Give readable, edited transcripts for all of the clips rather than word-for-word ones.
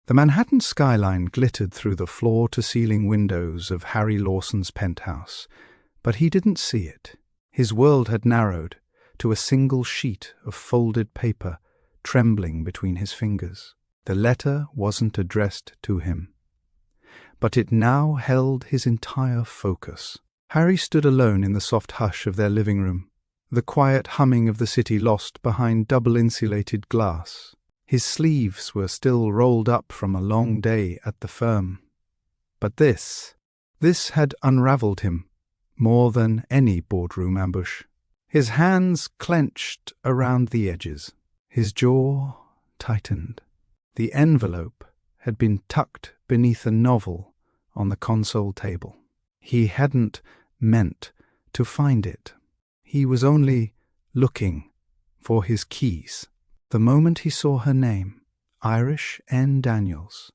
The Manhattan skyline glittered through the floor-to-ceiling windows of Harry Lawson's penthouse, but he didn't see it. His world had narrowed to a single sheet of folded paper trembling between his fingers. The letter wasn't addressed to him, but it now held his entire focus. Harry stood alone in the soft hush of their living room, the quiet humming of the city lost behind double-insulated glass. His sleeves were still rolled up from a long day at the firm. But this had unraveled him more than any boardroom ambush. His hands clenched around the edges. His jaw tightened. The envelope had been tucked beneath a novel on the console table. He hadn't meant to find it. He was only looking for his keys. The moment he saw her name, Irish N. Daniels,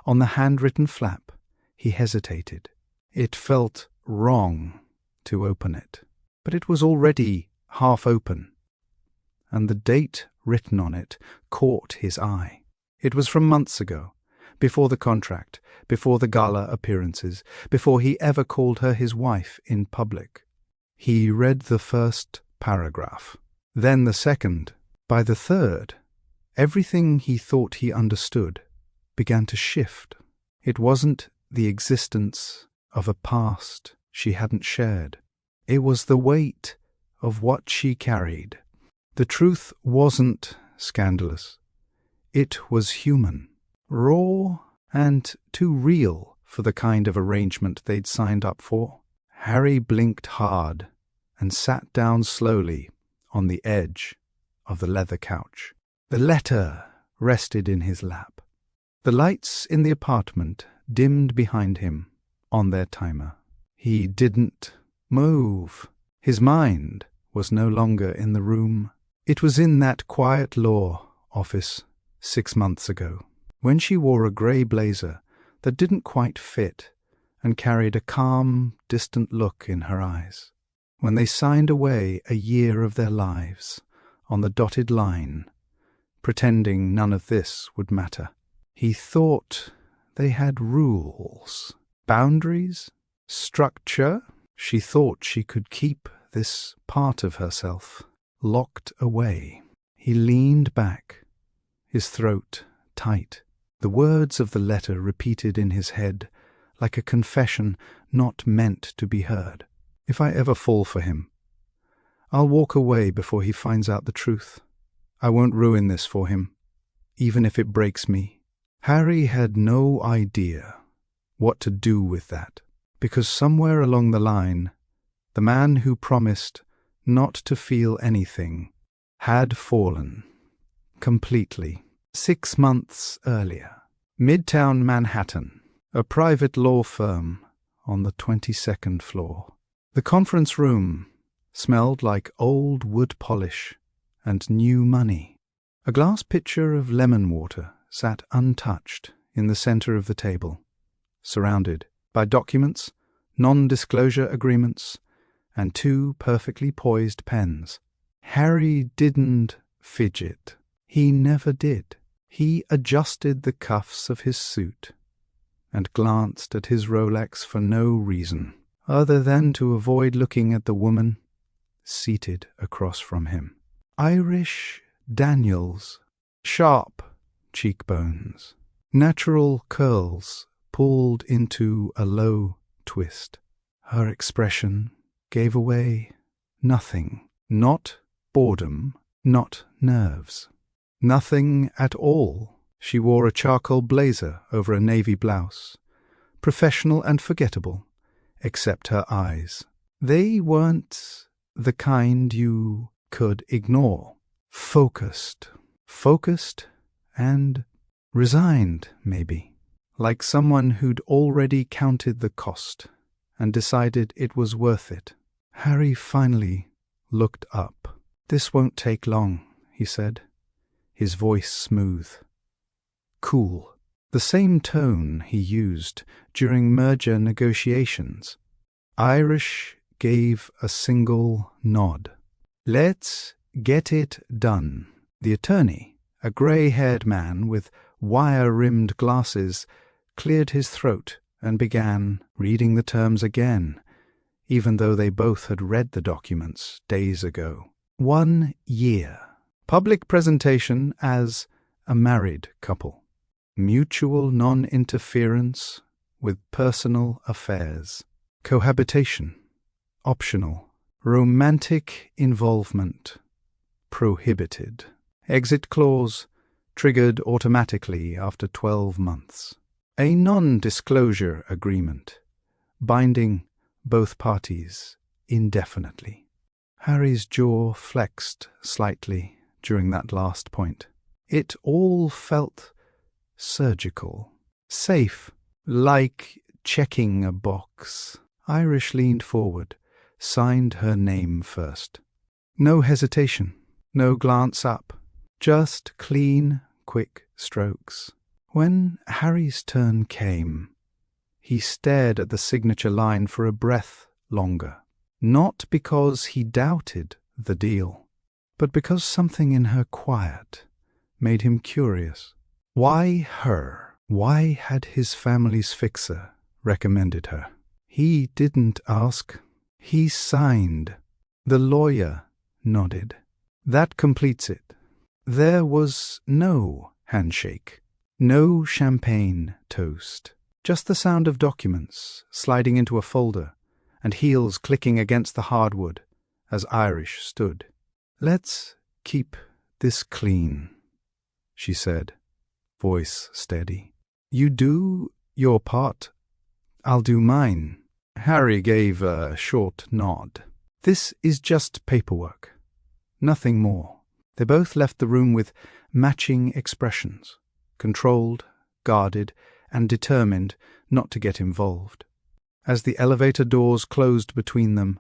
on the handwritten flap, he hesitated. It felt wrong to open it, but it was already half open, and the date written on it caught his eye. It was from months ago, before the contract, before the gala appearances, before he ever called her his wife in public. He read the first paragraph, then the second. By the third, everything he thought he understood began to shift. It wasn't the existence of a past she hadn't shared. It was the weight of what she carried. The truth wasn't scandalous. It was human, raw, and too real for the kind of arrangement they'd signed up for. Harry blinked hard and sat down slowly on the edge of the leather couch. The letter rested in his lap. The lights in the apartment dimmed behind him on their timer. He didn't move. His mind was no longer in the room. It was in that quiet law office 6 months ago, when she wore a grey blazer that didn't quite fit and carried a calm, distant look in her eyes. When they signed away a year of their lives on the dotted line, pretending none of this would matter. He thought they had rules, boundaries, structure. She thought she could keep this part of herself locked away. He leaned back, his throat tight, the words of the letter repeated in his head like a confession not meant to be heard. If I ever fall for him, I'll walk away before he finds out the truth. I won't ruin this for him, even if it breaks me. Harry had no idea what to do with that, because somewhere along the line, the man who promised not to feel anything had fallen completely. 6 months earlier, Midtown Manhattan, a private law firm on the 22nd floor. The conference room smelled like old wood polish and new money. A glass pitcher of lemon water sat untouched in the center of the table, surrounded by documents, non-disclosure agreements, and 2 perfectly poised pens. Harry didn't fidget. He never did. He adjusted the cuffs of his suit and glanced at his Rolex for no reason other than to avoid looking at the woman seated across from him. Irish Daniels, sharp cheekbones, natural curls pulled into a low twist. Her expression gave away nothing, not boredom, not nerves. Nothing at all. She wore a charcoal blazer over a navy blouse, professional and forgettable, except her eyes. They weren't the kind you could ignore. Focused and resigned, maybe, like someone who'd already counted the cost and decided it was worth it. Harry finally looked up. "This won't take long," he said, his voice smooth, cool, the same tone he used during merger negotiations. Irish gave a single nod. "Let's get it done." The attorney, a grey-haired man with wire-rimmed glasses, cleared his throat and began reading the terms again, even though they both had read the documents days ago. 1 year. Public presentation as a married couple. Mutual non-interference with personal affairs. Cohabitation. Optional. Romantic involvement. Prohibited. Exit clause. Triggered automatically after 12 months. A non-disclosure agreement. Binding both parties indefinitely. Harry's jaw flexed slightly during that last point. It all felt surgical. Safe, like checking a box. Irish leaned forward, signed her name first. No hesitation, no glance up, just clean, quick strokes. When Harry's turn came, he stared at the signature line for a breath longer. Not because he doubted the deal, but because something in her quiet made him curious. Why her? Why had his family's fixer recommended her? He didn't ask. He signed. The lawyer nodded. That completes it. There was no handshake, no champagne toast, just the sound of documents sliding into a folder and heels clicking against the hardwood as Irish stood. "Let's keep this clean," she said, voice steady. "You do your part, I'll do mine." Harry gave a short nod. "This is just paperwork, nothing more." They both left the room with matching expressions, controlled, guarded, and determined not to get involved. As the elevator doors closed between them,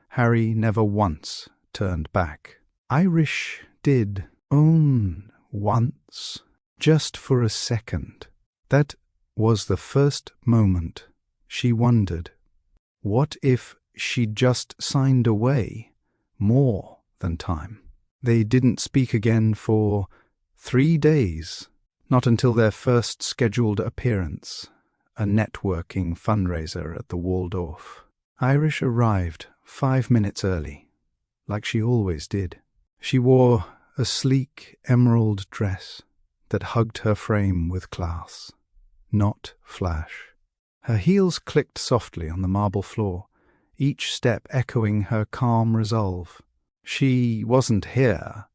Harry never once turned back. Irish did own once, just for a second. That was the first moment she wondered, what if she'd just signed away more than time? They didn't speak again for 3 days, not until their first scheduled appearance, a networking fundraiser at the Waldorf. Irish arrived 5 minutes early, like she always did. She wore a sleek emerald dress that hugged her frame with class, not flash. Her heels clicked softly on the marble floor, each step echoing her calm resolve. She wasn't here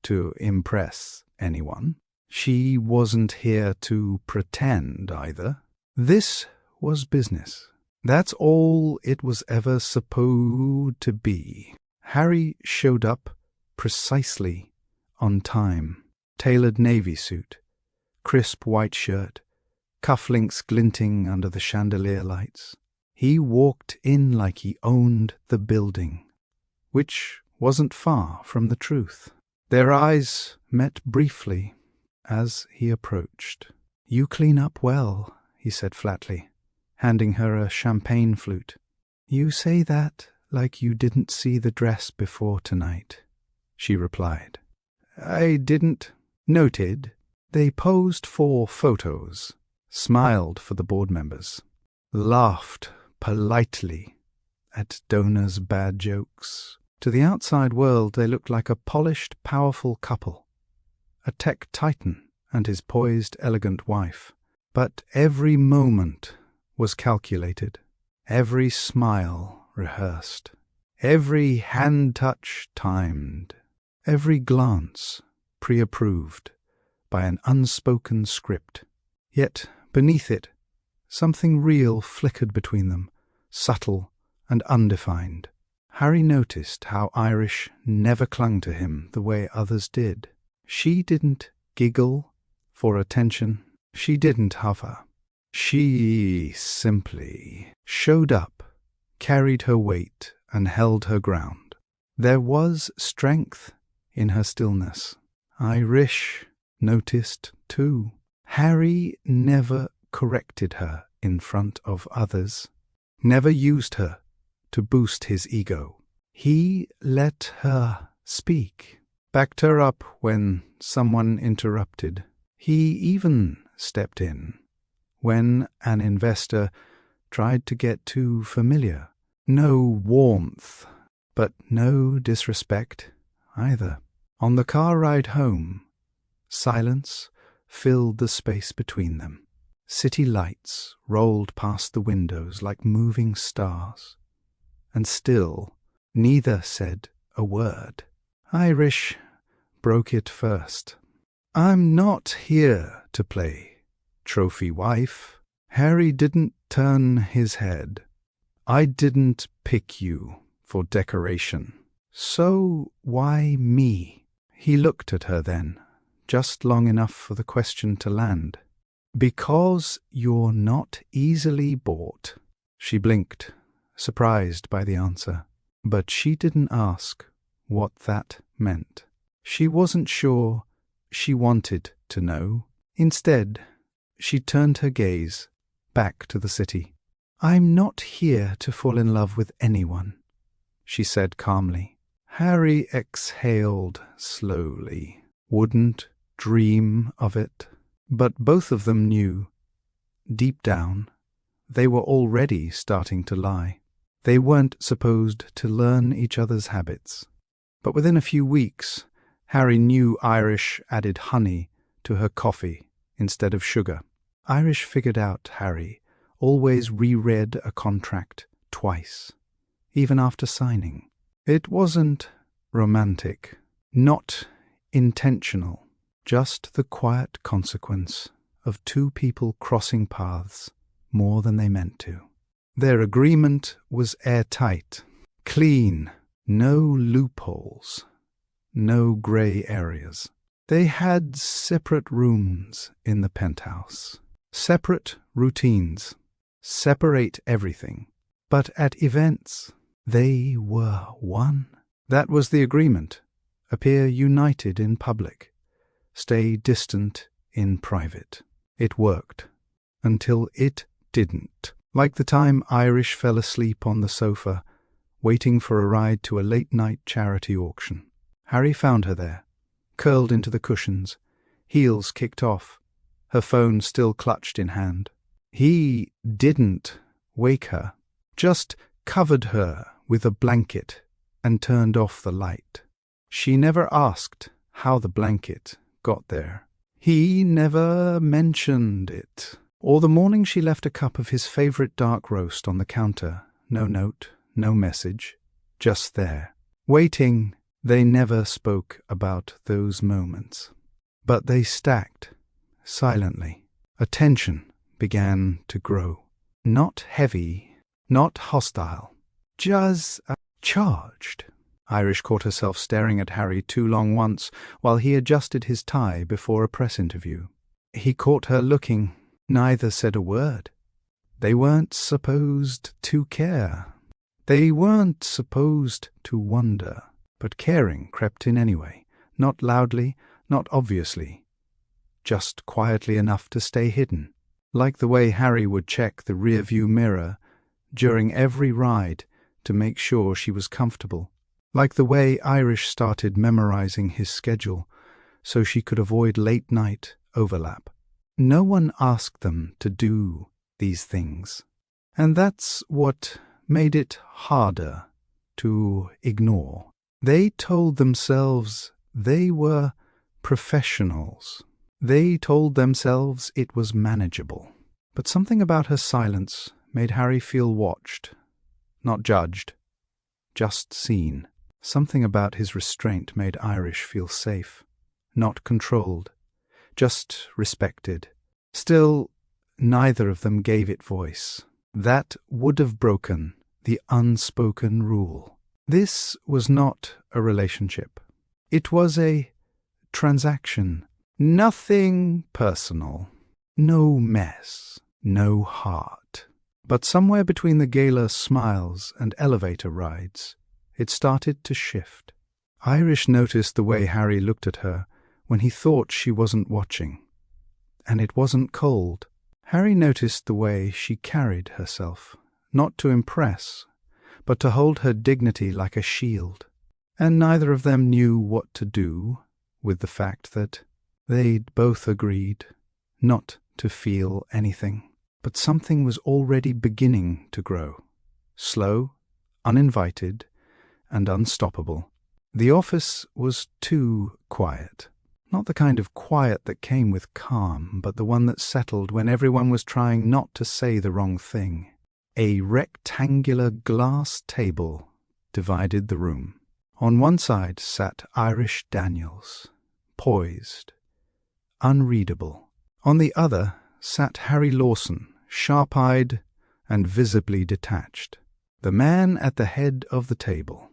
to impress anyone. She wasn't here to pretend either. This was business. That's all it was ever supposed to be. Harry showed up precisely on time. Tailored navy suit, crisp white shirt, cufflinks glinting under the chandelier lights. He walked in like he owned the building, which wasn't far from the truth. Their eyes met briefly as he approached. "You clean up well," he said flatly, handing her a champagne flute. "You say that like you didn't see the dress before tonight," she replied. "I didn't." Noted. They posed for photos, smiled for the board members, laughed politely at donors' bad jokes. To the outside world, they looked like a polished, powerful couple, a tech titan and his poised, elegant wife. But every moment was calculated, every smile rehearsed, every hand touch timed, every glance pre-approved by an unspoken script. Yet, beneath it, something real flickered between them, subtle and undefined. Harry noticed how Irish never clung to him the way others did. She didn't giggle for attention. She didn't hover. She simply showed up, carried her weight, and held her ground. There was strength in her stillness. Irish noticed too. Harry never corrected her in front of others, never used her to boost his ego. He let her speak, backed her up when someone interrupted, He even stepped in when an investor tried to get too familiar. No warmth, but no disrespect either. On the car ride home, silence filled the space between them. City lights rolled past the windows like moving stars, and still neither said a word. Irish broke it first. "I'm not here to play trophy wife." Harry didn't turn his head. "I didn't pick you for decoration. So why me?" He looked at her then, just long enough for the question to land. "Because you're not easily bought." She blinked, surprised by the answer, but she didn't ask what that meant. She wasn't sure she wanted to know. Instead, she turned her gaze back to the city. "I'm not here to fall in love with anyone," she said calmly. Harry exhaled slowly. Wouldn't dream of it. But both of them knew, deep down, they were already starting to lie. They weren't supposed to learn each other's habits. But within a few weeks, Harry knew Irish added honey to her coffee instead of sugar. Irish figured out Harry always reread a contract twice, even after signing. It wasn't romantic, not intentional, just the quiet consequence of two people crossing paths more than they meant to. Their agreement was airtight, clean, no loopholes, no grey areas. They had separate rooms in the penthouse, separate routines, separate everything. But at events, they were one. That was the agreement. Appear united in public, stay distant in private. It worked. Until it didn't. Like the time Irish fell asleep on the sofa, waiting for a ride to a late-night charity auction. Harry found her there, curled into the cushions, heels kicked off, her phone still clutched in hand. He didn't wake her, just covered her with a blanket and turned off the light. She never asked how the blanket got there. He never mentioned it. Or the morning she left a cup of his favorite dark roast on the counter. No note, no message, just there. Waiting, they never spoke about those moments. But they stacked, silently. A tension began to grow. Not heavy, not hostile, just charged. Irish caught herself staring at Harry too long once while he adjusted his tie before a press interview. He caught her looking. Neither said a word. They weren't supposed to care. They weren't supposed to wonder. But caring crept in anyway, not loudly, not obviously, just quietly enough to stay hidden, like the way Harry would check the rearview mirror during every ride to make sure she was comfortable, like the way Irish started memorizing his schedule so she could avoid late-night overlap. No one asked them to do these things, and that's what made it harder to ignore. They told themselves they were professionals. They told themselves it was manageable. But something about her silence made Harry feel watched, not judged, just seen. Something about his restraint made Irish feel safe, not controlled, just respected. Still, neither of them gave it voice. That would have broken the unspoken rule. This was not a relationship. It was a transaction. Nothing personal. No mess. No heart. But somewhere between the gala smiles and elevator rides, it started to shift. Irish noticed the way Harry looked at her when he thought she wasn't watching. And it wasn't cold. Harry noticed the way she carried herself, not to impress, but to hold her dignity like a shield. And neither of them knew what to do with the fact that They'd both agreed not to feel anything, but something was already beginning to grow. Slow, uninvited, and unstoppable. The office was too quiet. Not the kind of quiet that came with calm, but the one that settled when everyone was trying not to say the wrong thing. A rectangular glass table divided the room. On one side sat Irish Daniels, poised, unreadable. On the other sat Harry Lawson, sharp-eyed and visibly detached. The man at the head of the table,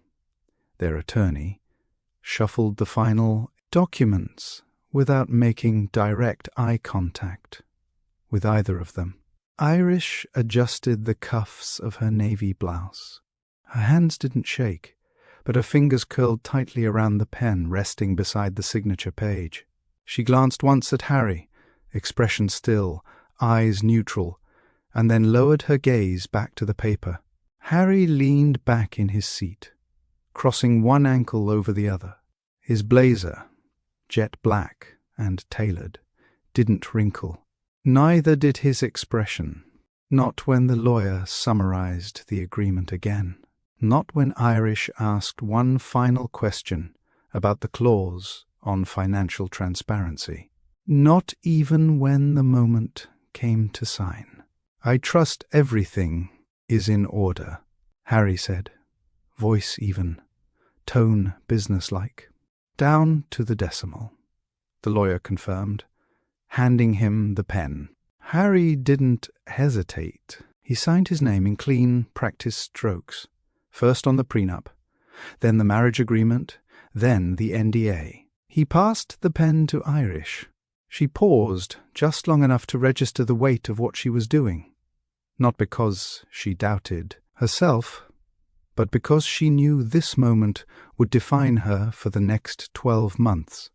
their attorney, shuffled the final documents without making direct eye contact with either of them. Irish adjusted the cuffs of her navy blouse. Her hands didn't shake, but her fingers curled tightly around the pen resting beside the signature page. She glanced once at Harry, expression still, eyes neutral, and then lowered her gaze back to the paper. Harry leaned back in his seat, crossing one ankle over the other. His blazer, jet black and tailored, didn't wrinkle. Neither did his expression, not when the lawyer summarized the agreement again. Not when Irish asked one final question about the clause on financial transparency. Not even when the moment came to sign. "I trust everything is in order," Harry said, voice even, tone businesslike. "Down to the decimal," the lawyer confirmed, handing him the pen. Harry didn't hesitate. He signed his name in clean, practiced strokes, first on the prenup, then the marriage agreement, then the NDA. He passed the pen to Irish. She paused just long enough to register the weight of what she was doing, not because she doubted herself, but because she knew this moment would define her for the next 12 months.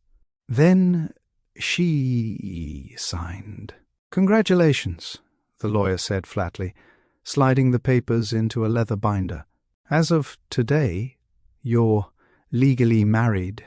Then she signed. "Congratulations," the lawyer said flatly, sliding the papers into a leather binder. "As of today, you're legally married.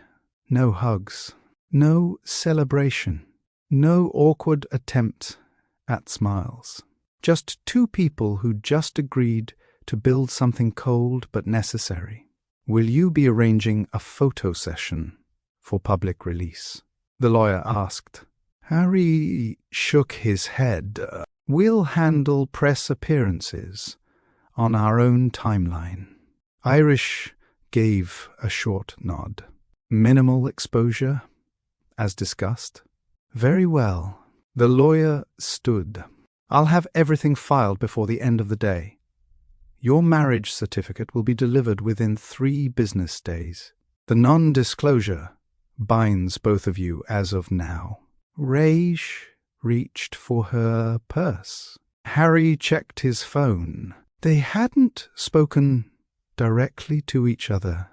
No hugs, no celebration, no awkward attempt at smiles. Just two people who just agreed to build something cold but necessary. Will you be arranging a photo session for public release?" the lawyer asked. Harry shook his head. "We'll handle press appearances on our own timeline." Irish gave a short nod. "Minimal exposure, as discussed?" "Very well." The lawyer stood. "I'll have everything filed before the end of the day. Your marriage certificate will be delivered within 3 business days. The non-disclosure binds both of you as of now." Raish reached for her purse. Harry checked his phone. They hadn't spoken directly to each other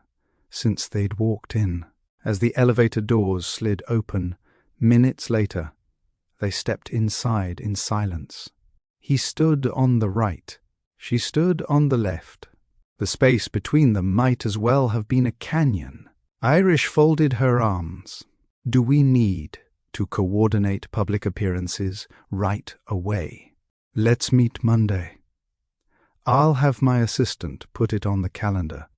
since they'd walked in. As the elevator doors slid open, minutes later, they stepped inside in silence. He stood on the right. She stood on the left. The space between them might as well have been a canyon. Irish folded her arms. "Do we need to coordinate public appearances right away? Let's meet Monday. I'll have my assistant put it on the calendar."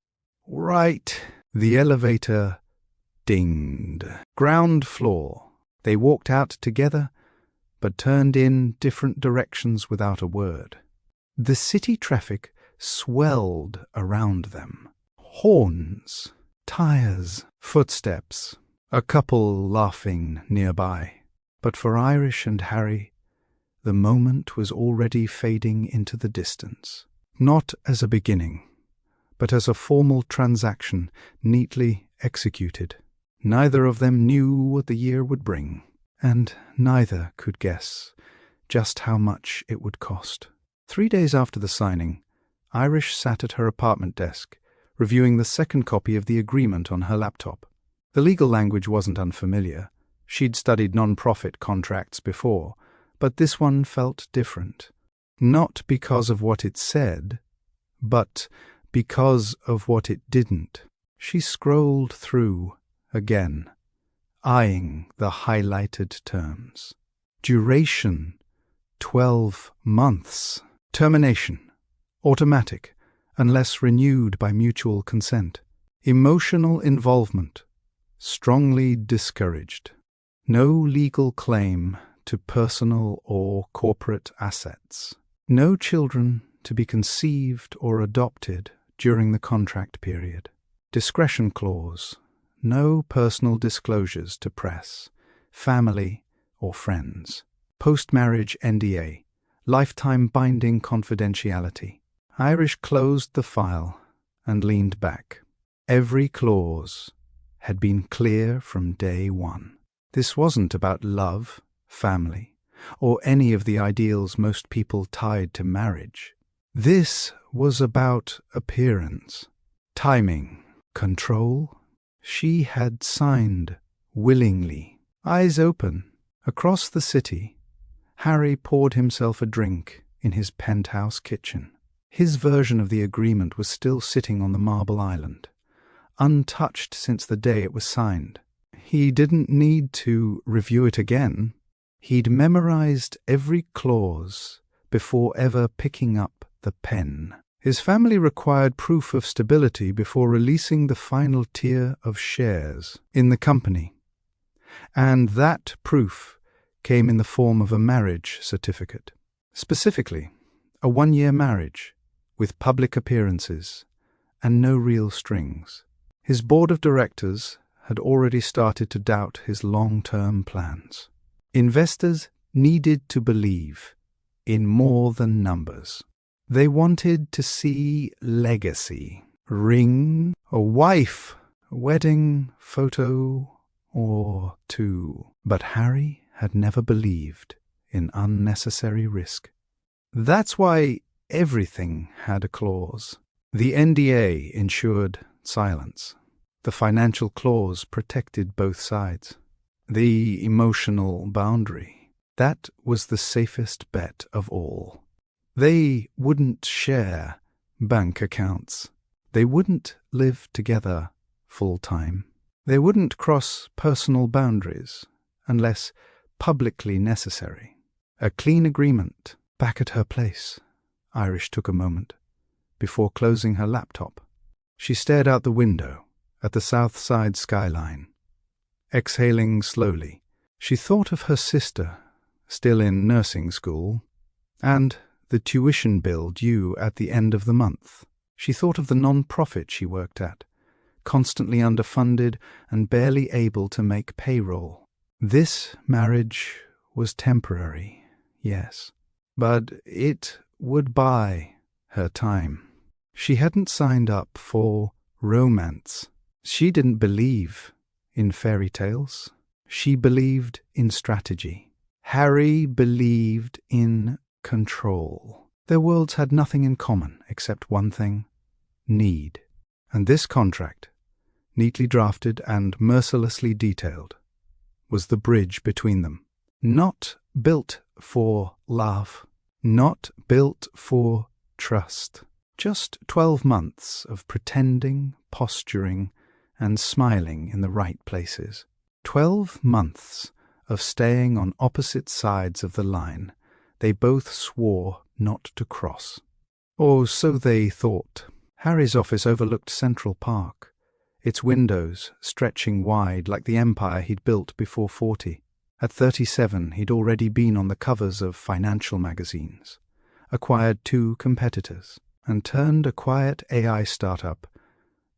"Right." The elevator dinged. Ground floor. They walked out together, but turned in different directions without a word. The city traffic swelled around them. Horns, tires, footsteps, a couple laughing nearby. But for Irish and Harry, the moment was already fading into the distance. Not as a beginning, but as a formal transaction neatly executed. Neither of them knew what the year would bring, and neither could guess just how much it would cost. 3 days after the signing, Irish sat at her apartment desk, reviewing the second copy of the agreement on her laptop. The legal language wasn't unfamiliar. She'd studied non-profit contracts before, but this one felt different. Not because of what it said, but because of what it didn't. She scrolled through again, eyeing the highlighted terms. Duration, 12 months. Termination, automatic, unless renewed by mutual consent. Emotional involvement, strongly discouraged. No legal claim to personal or corporate assets. No children to be conceived or adopted during the contract period. Discretion clause, no personal disclosures to press, family, or friends. Post-marriage NDA, lifetime binding confidentiality. Irish closed the file and leaned back. Every clause had been clear from day one. This wasn't about love, family, or any of the ideals most people tied to marriage. This was about appearance, timing, control. She had signed willingly. Eyes open, across the city, Harry poured himself a drink in his penthouse kitchen. His version of the agreement was still sitting on the marble island, untouched since the day it was signed. He didn't need to review it again. He'd memorized every clause before ever picking up the pen. His family required proof of stability before releasing the final tier of shares in the company, and that proof came in the form of a marriage certificate. Specifically, a 1-year marriage with public appearances and no real strings. His board of directors had already started to doubt his long-term plans. Investors needed to believe in more than numbers. They wanted to see legacy, ring, a wife, a wedding photo or two. But Harry had never believed in unnecessary risk. That's why everything had a clause. The NDA ensured silence. The financial clause protected both sides. The emotional boundary, that was the safest bet of all. They wouldn't share bank accounts. They wouldn't live together full-time. They wouldn't cross personal boundaries unless publicly necessary. A clean agreement back at her place. Irish took a moment before closing her laptop. She stared out the window at the south side skyline. Exhaling slowly, she thought of her sister, still in nursing school, and the tuition bill due at the end of the month. She thought of the non-profit she worked at, constantly underfunded and barely able to make payroll. This marriage was temporary, yes, but it would buy her time. She hadn't signed up for romance. She didn't believe in fairy tales. She believed in strategy. Harry believed in control. Their worlds had nothing in common except one thing: need. And this contract, neatly drafted and mercilessly detailed, was the bridge between them. Not built for love, not built for trust. Just 12 months of pretending, posturing, and smiling in the right places. 12 months of staying on opposite sides of the line they both swore not to cross. Or so they thought. Harry's office overlooked Central Park, its windows stretching wide like the empire he'd built before 40. At 37, he'd already been on the covers of financial magazines, acquired 2 competitors, and turned a quiet AI startup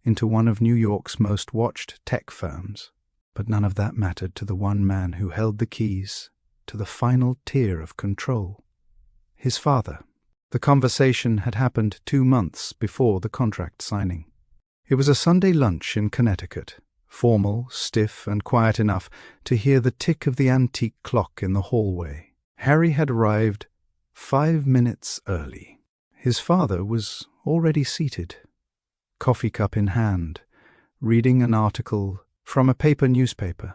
into one of New York's most watched tech firms. But none of that mattered to the one man who held the keys to the final tier of control: his father. The conversation had happened 2 months before the contract signing. It was a Sunday lunch in Connecticut, formal, stiff, and quiet enough to hear the tick of the antique clock in the hallway. Harry had arrived 5 minutes early. His father was already seated, coffee cup in hand, reading an article from a paper newspaper,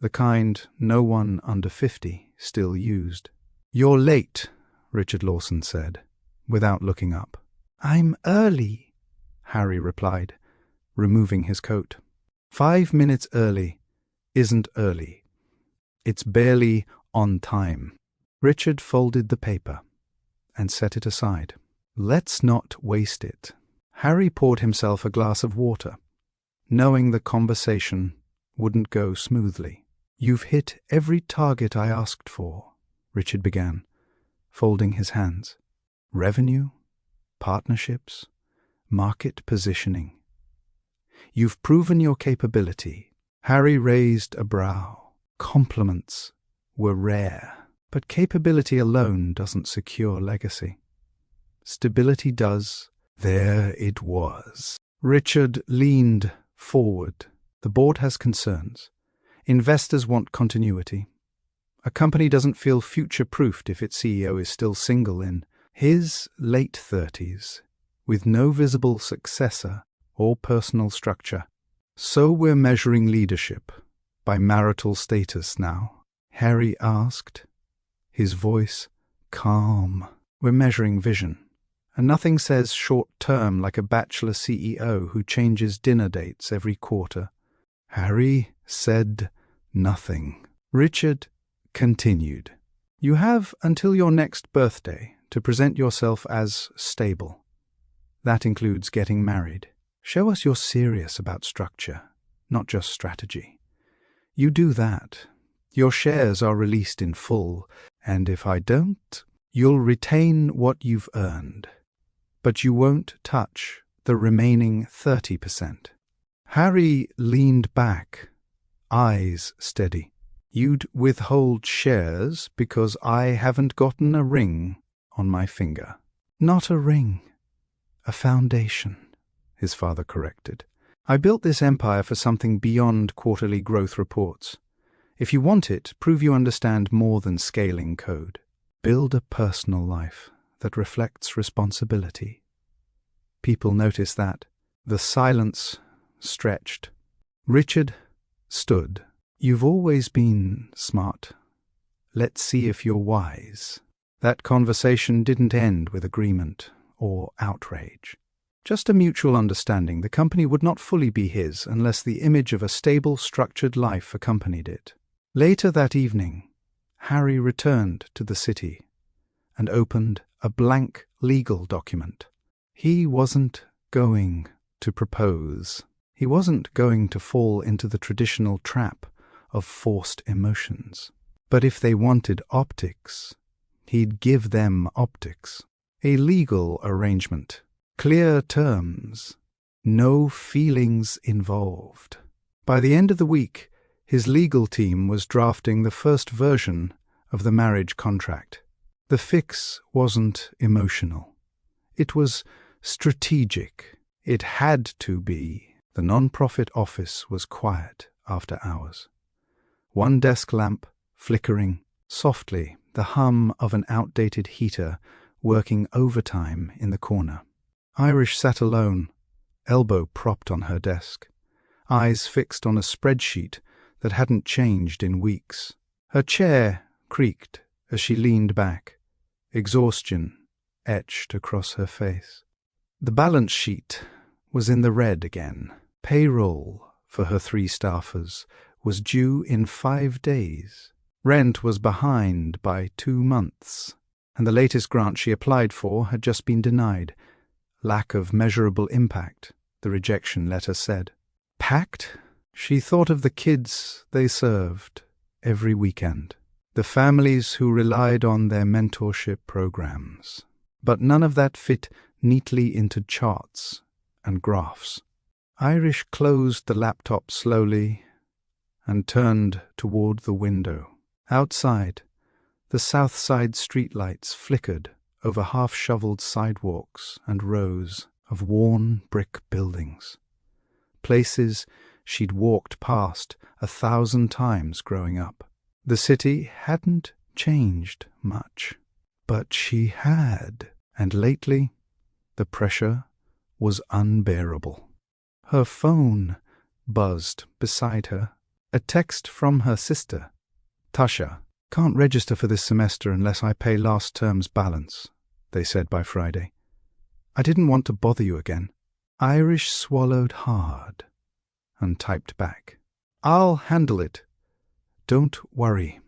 the kind no one under 50 still used. "You're late," Richard Lawson said, without looking up. "I'm early," Harry replied, removing his coat. 5 minutes early isn't early. It's barely on time. Richard folded the paper and set it aside. Let's not waste it. Harry poured himself a glass of water, knowing the conversation wouldn't go smoothly. You've hit every target I asked for, Richard began, folding his hands. Revenue, partnerships, market positioning. You've proven your capability. Harry raised a brow. Compliments were rare, but capability alone doesn't secure legacy. Stability does. There it was. Richard leaned forward. The board has concerns. Investors want continuity. A company doesn't feel future-proofed if its CEO is still single in his late 30s, with no visible successor or personal structure. So we're measuring leadership by marital status now? Harry asked, his voice calm. We're measuring vision. And nothing says short-term like a bachelor CEO who changes dinner dates every quarter. Harry said nothing. Richard continued. You have until your next birthday to present yourself as stable. That includes getting married. Show us you're serious about structure, not just strategy. You do that, your shares are released in full, and if I don't, you'll retain what you've earned. But you won't touch the remaining 30%. Harry leaned back, eyes steady. You'd withhold shares because I haven't gotten a ring on my finger. Not a ring, a foundation, his father corrected. I built this empire for something beyond quarterly growth reports. If you want it, prove you understand more than scaling code. Build a personal life that reflects responsibility. People notice that. The silence stretched. Richard stood. You've always been smart. Let's see if you're wise. That conversation didn't end with agreement or outrage. Just a mutual understanding the company would not fully be his unless the image of a stable, structured life accompanied it. Later that evening, Harry returned to the city and opened a blank legal document. He wasn't going to propose. He wasn't going to fall into the traditional trap of forced emotions. But if they wanted optics, he'd give them optics. A legal arrangement. Clear terms. No feelings involved. By the end of the week, his legal team was drafting the first version of the marriage contract. The fix wasn't emotional. It was strategic. It had to be. The non-profit office was quiet after hours. One desk lamp flickering softly, the hum of an outdated heater working overtime in the corner. Irish sat alone, elbow propped on her desk, eyes fixed on a spreadsheet that hadn't changed in weeks. Her chair creaked as she leaned back, exhaustion etched across her face. The balance sheet was in the red again. Payroll for her 3 staffers was due in 5 days. Rent was behind by 2 months, and the latest grant she applied for had just been denied. Lack of measurable impact, the rejection letter said. Packed? She thought of the kids they served every weekend, the families who relied on their mentorship programs. But none of that fit neatly into charts and graphs. Irish closed the laptop slowly and turned toward the window. Outside, the south side streetlights flickered over half-shoveled sidewalks and rows of worn brick buildings. Places she'd walked past 1,000 times growing up. The city hadn't changed much, but she had, and lately the pressure was unbearable. Her phone buzzed beside her. A text from her sister. Tasha, can't register for this semester unless I pay last term's balance, they said by Friday. I didn't want to bother you again. Irish swallowed hard and typed back. I'll handle it. Don't worry.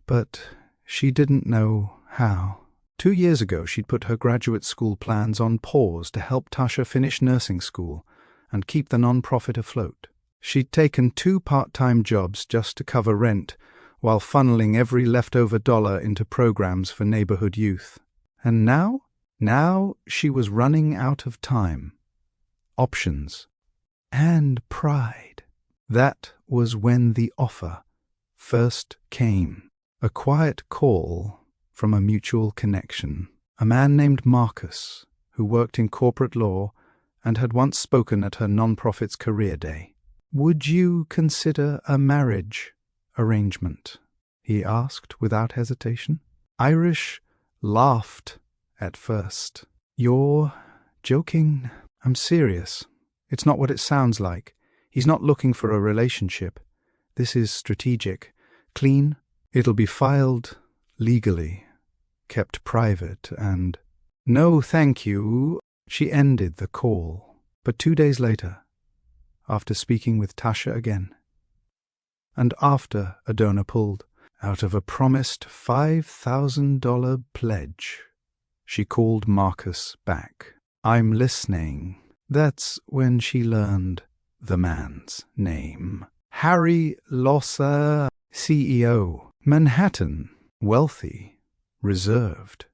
But she didn't know how. 2 years ago, she'd put her graduate school plans on pause to help Tasha finish nursing school and keep the nonprofit afloat. She'd taken 2 part-time jobs just to cover rent while funneling every leftover dollar into programs for neighborhood youth. And now she was running out of time, options, and pride. That was when the offer first came. A quiet call from a mutual connection, a man named Marcus, who worked in corporate law and had once spoken at her nonprofit's career day. "Would you consider a marriage arrangement?" he asked without hesitation. Irish laughed at first. "You're joking? I'm serious. It's not what it sounds like. He's not looking for a relationship. This is strategic, clean. It'll be filed legally, kept private, and—" "No, thank you." She ended the call. But 2 days later, after speaking with Tasha again, and after a donor pulled out of a promised $5,000 pledge, she called Marcus back. "I'm listening." That's when she learned the man's name. Harry Losser, CEO, Manhattan, wealthy, reserved,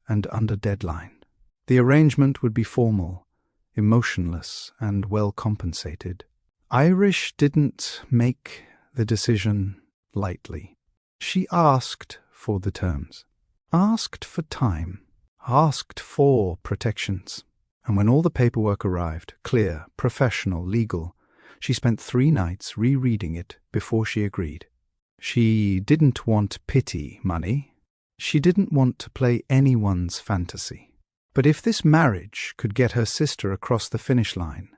and under deadline. The arrangement would be formal, emotionless, and well compensated. Irish didn't make the decision lightly. She asked for the terms, asked for time, asked for protections. And when all the paperwork arrived, clear, professional, legal, she spent 3 nights rereading it before she agreed. She didn't want pity money. She didn't want to play anyone's fantasy. But if this marriage could get her sister across the finish line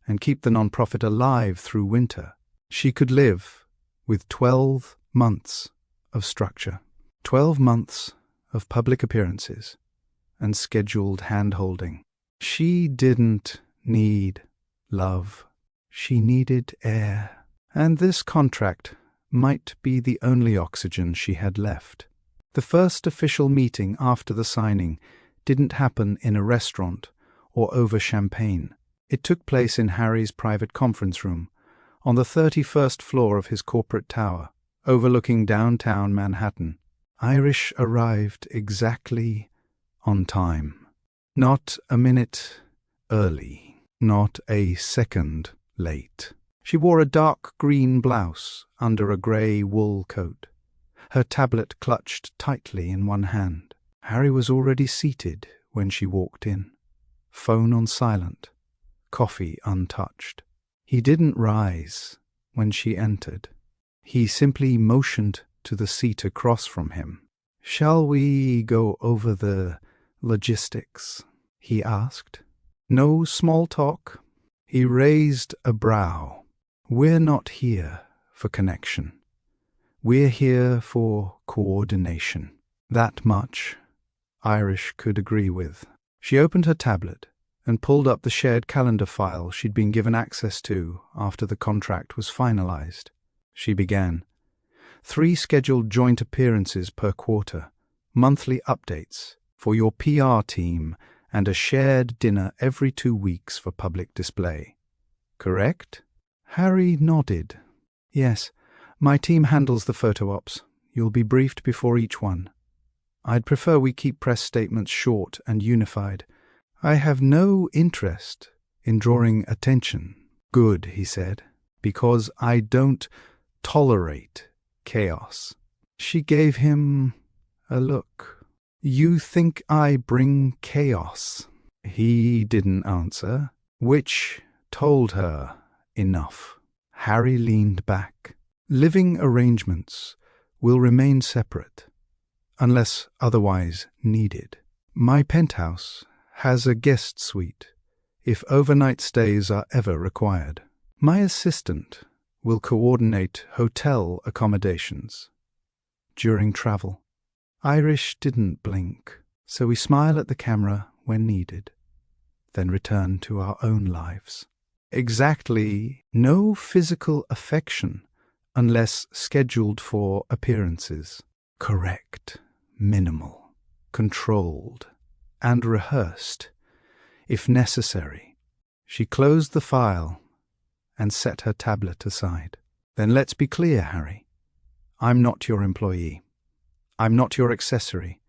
and keep the nonprofit alive through winter, she could live with 12 months of structure, 12 months of public appearances and scheduled hand-holding. She didn't need love. She needed air. And this contract might be the only oxygen she had left. The first official meeting after the signing didn't happen in a restaurant or over champagne. It took place in Harry's private conference room on the 31st floor of his corporate tower, overlooking downtown Manhattan. Irish arrived exactly on time. Not a minute early, not a second late. She wore a dark green blouse under a grey wool coat, her tablet clutched tightly in one hand. Harry was already seated when she walked in, phone on silent, coffee untouched. He didn't rise when she entered. He simply motioned to the seat across from him. "Shall we go over the logistics?" he asked. "No small talk?" He raised a brow. "We're not here for connection. We're here for coordination." That much Irish could agree with. She opened her tablet and pulled up the shared calendar file she'd been given access to after the contract was finalized. She began. 3 scheduled joint appearances per quarter, monthly updates for your PR team, and a shared dinner every 2 weeks for public display. Correct? Harry nodded. "Yes, my team handles the photo ops. You'll be briefed before each one. I'd prefer we keep press statements short and unified. I have no interest in drawing attention." "Good," he said, "because I don't tolerate chaos." She gave him a look. "You think I bring chaos?" He didn't answer, which told her enough. Harry leaned back. "Living arrangements will remain separate, unless otherwise needed. My penthouse has a guest suite, if overnight stays are ever required. My assistant will coordinate hotel accommodations during travel." Irish didn't blink, so we smile at the camera when needed, then return to our own lives. Exactly, no physical affection unless scheduled for appearances. Correct, minimal, controlled, and rehearsed, if necessary. She closed the file and set her tablet aside. Then let's be clear, Harry. I'm not your employee. I'm not your accessory.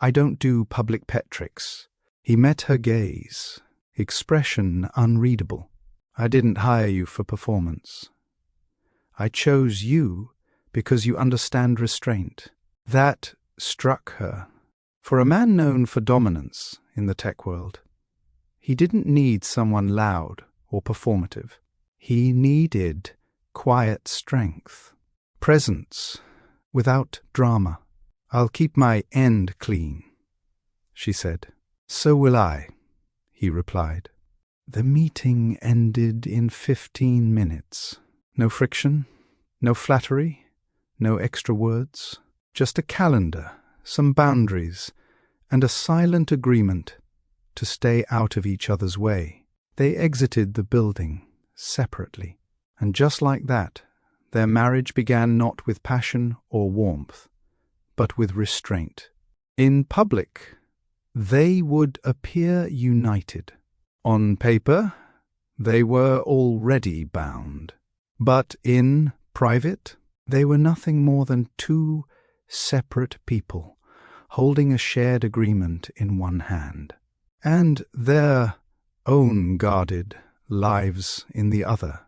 I don't do public pet tricks. He met her gaze, expression unreadable. I didn't hire you for performance. I chose you because you understand restraint. That struck her. For a man known for dominance in the tech world, he didn't need someone loud or performative. He needed quiet strength, presence without drama. I'll keep my end clean, she said. So will I, he replied. The meeting ended in 15 minutes. No friction, no flattery, no extra words, just a calendar, some boundaries, and a silent agreement to stay out of each other's way. They exited the building separately, and just like that, their marriage began not with passion or warmth, but with restraint. In public, they would appear united. On paper, they were already bound. But in private, they were nothing more than two separate people, holding a shared agreement in one hand, and their own guarded lives in the other.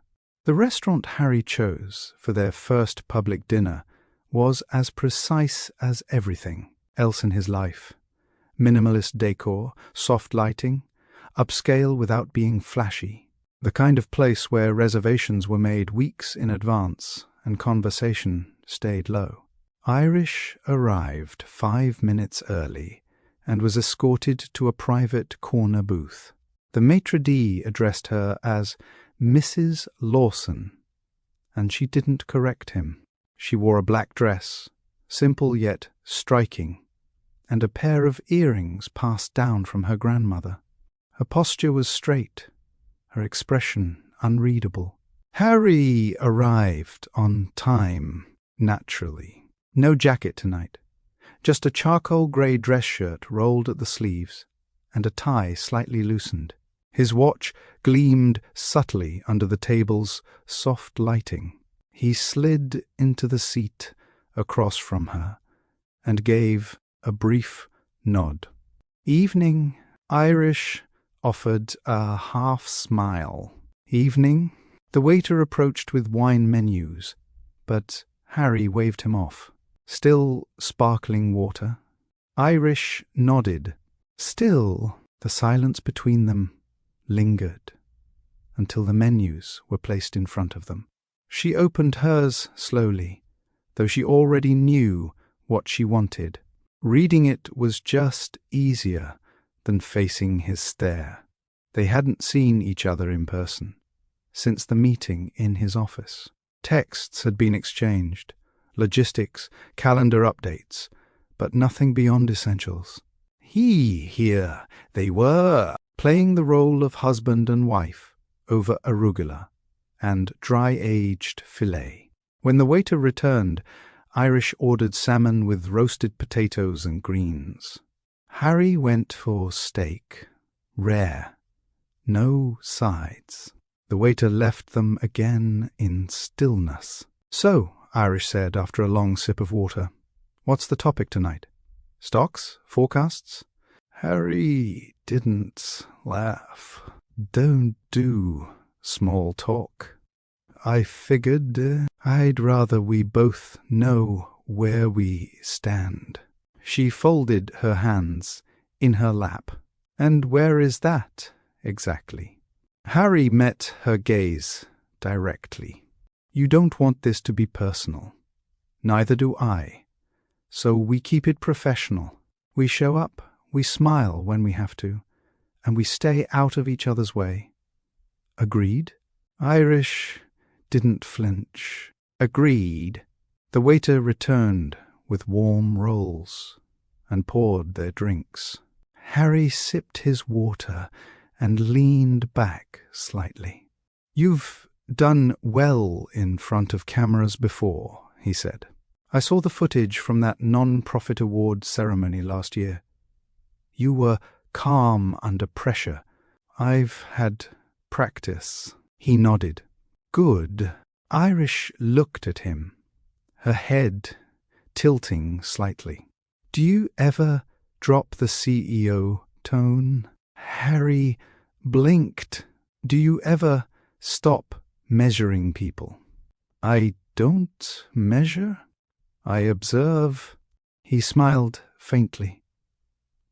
The restaurant Harry chose for their first public dinner was as precise as everything else in his life. Minimalist decor, soft lighting, upscale without being flashy. The kind of place where reservations were made weeks in advance and conversation stayed low. Irish arrived 5 minutes early and was escorted to a private corner booth. The maitre d' addressed her as Mrs. Lawson, and she didn't correct him. She wore a black dress, simple yet striking, and a pair of earrings passed down from her grandmother. Her posture was straight, her expression unreadable. Harry arrived on time, naturally. No jacket tonight, just a charcoal grey dress shirt rolled at the sleeves, and a tie slightly loosened. His watch gleamed subtly under the table's soft lighting. He slid into the seat across from her and gave a brief nod. Evening, Irish offered a half-smile. Evening, the waiter approached with wine menus, but Harry waved him off. Still sparkling water. Irish nodded. Still, the silence between them lingered until the menus were placed in front of them. She opened hers slowly, though she already knew what she wanted. Reading it was just easier than facing his stare. They hadn't seen each other in person since the meeting in his office. Texts had been exchanged, logistics, calendar updates, but nothing beyond essentials. Here they were, playing the role of husband and wife over arugula and dry-aged filet. When the waiter returned, Irish ordered salmon with roasted potatoes and greens. Harry went for steak, rare, no sides. The waiter left them again in stillness. "So," Irish said after a long sip of water, "what's the topic tonight? Stocks? Forecasts?" Harry didn't laugh. "Don't do small talk. I figured I'd rather we both know where we stand." She folded her hands in her lap. "And where is that, exactly?" Harry met her gaze directly. "You don't want this to be personal. Neither do I. So we keep it professional. We show up, we smile when we have to, and we stay out of each other's way. Agreed?" Irish didn't flinch. "Agreed." The waiter returned with warm rolls and poured their drinks. Harry sipped his water and leaned back slightly. "You've done well in front of cameras before," he said. "I saw the footage from that non-profit award ceremony last year. You were calm under pressure. I've had practice." He nodded. "Good." Irish looked at him, her head tilting slightly. "Do you ever drop the CEO tone?" Harry blinked. "Do you ever stop measuring people?" "I don't measure. I observe." He smiled faintly,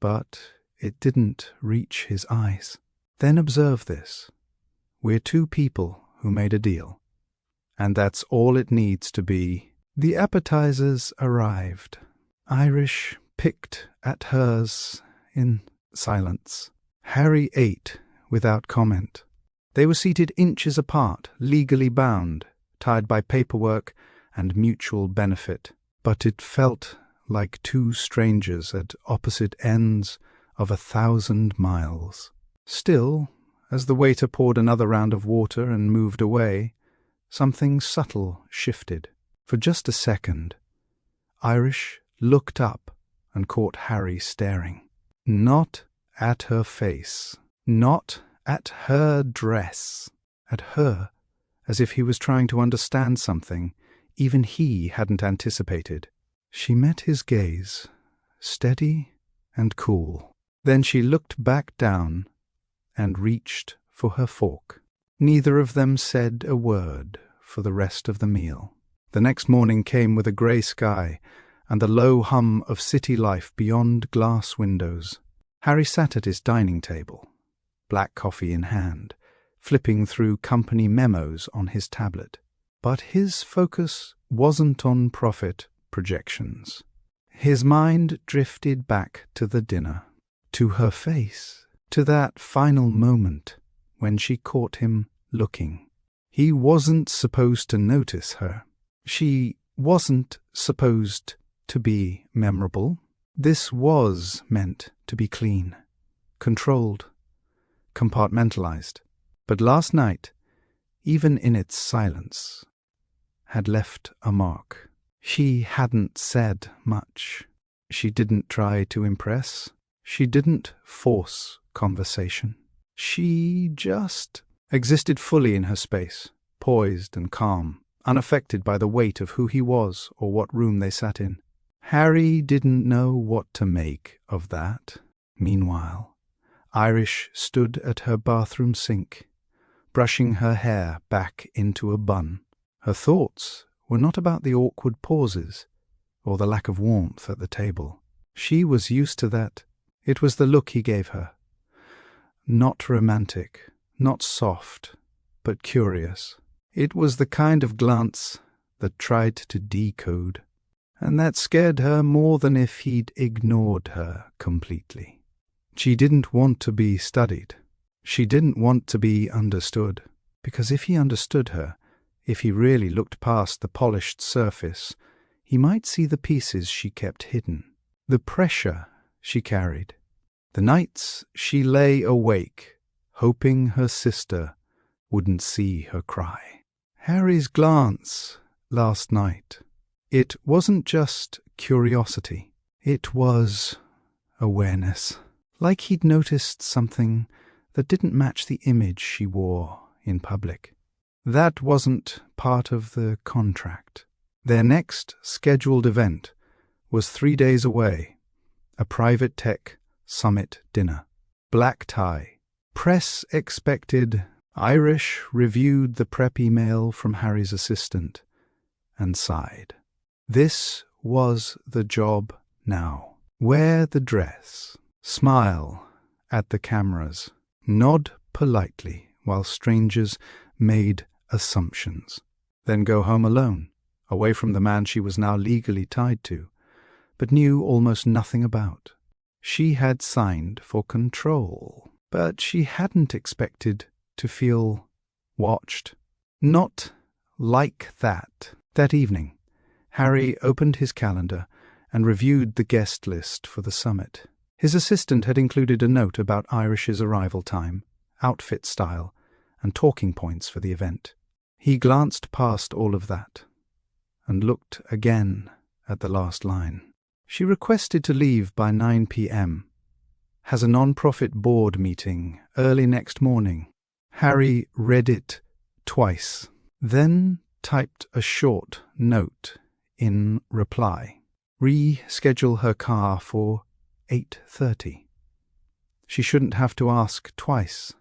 but it didn't reach his eyes. "Then observe this. We're two people who made a deal, and that's all it needs to be." The appetizers arrived. Irish picked at hers in silence. Harry ate without comment. They were seated inches apart, legally bound, tied by paperwork and mutual benefit, but it felt like two strangers at opposite ends of 1,000 miles. Still, as the waiter poured another round of water and moved away, something subtle shifted. For just a second, Irish looked up and caught Harry staring. Not at her face, not at her dress, at her, as if he was trying to understand something even he hadn't anticipated. She met his gaze, steady and cool. Then she looked back down and reached for her fork. Neither of them said a word for the rest of the meal. The next morning came with a grey sky and the low hum of city life beyond glass windows. Harry sat at his dining table, black coffee in hand, flipping through company memos on his tablet. But his focus wasn't on profit projections. His mind drifted back to the dinner, to her face, to that final moment when she caught him looking. He wasn't supposed to notice her. She wasn't supposed to be memorable. This was meant to be clean, controlled, compartmentalized. But last night, even in its silence, had left a mark. She hadn't said much. She didn't try to impress. She didn't force conversation. She just existed fully in her space, poised and calm, unaffected by the weight of who he was or what room they sat in. Harry didn't know what to make of that. Meanwhile, Irish stood at her bathroom sink, brushing her hair back into a bun. Her thoughts were not about the awkward pauses or the lack of warmth at the table. She was used to that. It was the look he gave her. Not romantic, not soft, but curious. It was the kind of glance that tried to decode, and that scared her more than if he'd ignored her completely. She didn't want to be studied. She didn't want to be understood, because if he understood her, if he really looked past the polished surface, he might see the pieces she kept hidden, the pressure she carried, the nights she lay awake, hoping her sister wouldn't see her cry. Harry's glance last night, it wasn't just curiosity, it was awareness. Like he'd noticed something that didn't match the image she wore in public. That wasn't part of the contract. Their next scheduled event was 3 days away, a private tech summit dinner. Black tie. Press expected. Irish reviewed the prep email from Harry's assistant and sighed. This was the job now. Wear the dress. Smile at the cameras. Nod politely while strangers made assumptions. Then go home alone, away from the man she was now legally tied to, but knew almost nothing about. She had signed for control, but she hadn't expected to feel watched. Not like that. That evening, Harry opened his calendar and reviewed the guest list for the summit. His assistant had included a note about Irish's arrival time, outfit style, and talking points for the event. He glanced past all of that and looked again at the last line. She requested to leave by 9 p.m. Has a non-profit board meeting early next morning. Harry read it twice, then typed a short note in reply. Reschedule her car for 8:30. She shouldn't have to ask twice.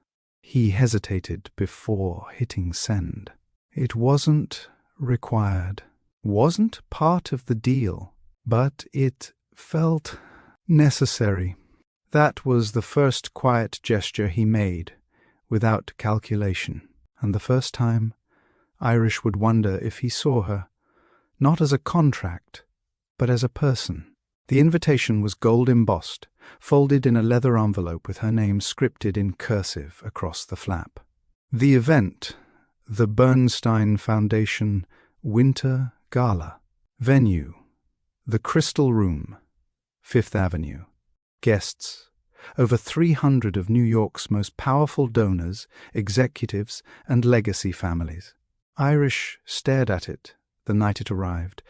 He hesitated before hitting send. It wasn't required, wasn't part of the deal, but it felt necessary. That was the first quiet gesture he made, without calculation, and the first time Irish would wonder if he saw her, not as a contract, but as a person. The invitation was gold-embossed, folded in a leather envelope with her name scripted in cursive across the flap. The event, the Bernstein Foundation Winter Gala. Venue, the Crystal Room, Fifth Avenue. Guests, over 300 of New York's most powerful donors, executives, and legacy families. Irish stared at it the night it arrived,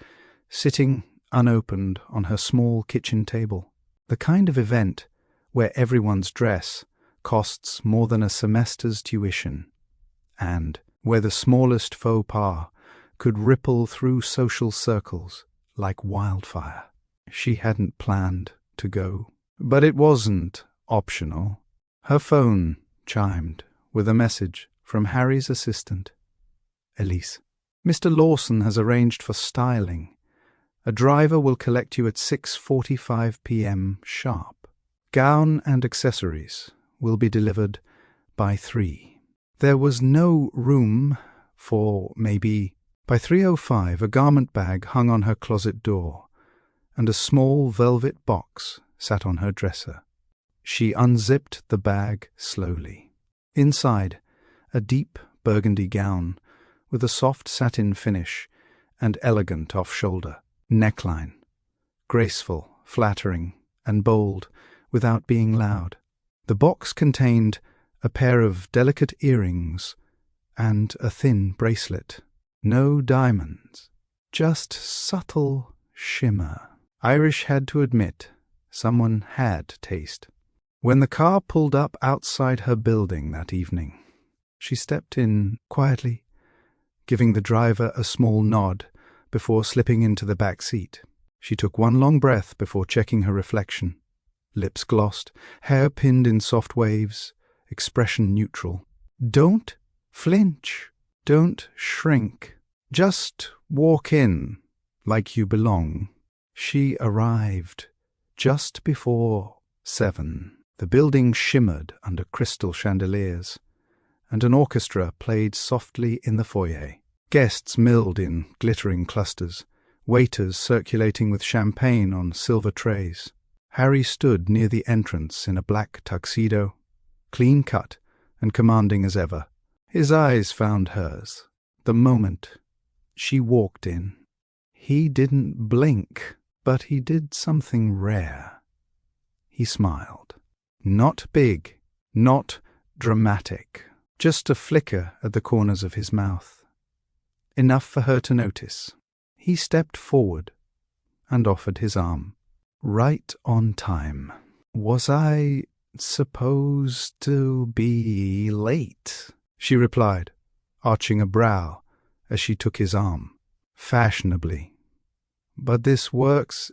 sitting unopened on her small kitchen table. The kind of event where everyone's dress costs more than a semester's tuition, and where the smallest faux pas could ripple through social circles like wildfire. She hadn't planned to go, but it wasn't optional. Her phone chimed with a message from Harry's assistant, Elise. Mr. Lawson has arranged for styling. A driver will collect you at 6:45 p.m. sharp. Gown and accessories will be delivered by 3. There was no room for maybe. By 3:05, a garment bag hung on her closet door, and a small velvet box sat on her dresser. She unzipped the bag slowly. Inside, a deep burgundy gown with a soft satin finish and elegant off-shoulder neckline, graceful, flattering, and bold without being loud. The box contained a pair of delicate earrings and a thin bracelet. No diamonds, just subtle shimmer. Irish had to admit, someone had taste. When the car pulled up outside her building that evening, she stepped in quietly, giving the driver a small nod before slipping into the back seat. She took one long breath before checking her reflection. Lips glossed, hair pinned in soft waves, expression neutral. Don't flinch. Don't shrink. Just walk in like you belong. She arrived just before 7. The building shimmered under crystal chandeliers, and an orchestra played softly in the foyer. Guests milled in glittering clusters, waiters circulating with champagne on silver trays. Harry stood near the entrance in a black tuxedo, clean-cut and commanding as ever. His eyes found hers the moment she walked in. He didn't blink, but he did something rare. He smiled. Not big, not dramatic, just a flicker at the corners of his mouth. Enough for her to notice. He stepped forward and offered his arm. Right on time. Was I supposed to be late? She replied, arching a brow as she took his arm. Fashionably. But this works.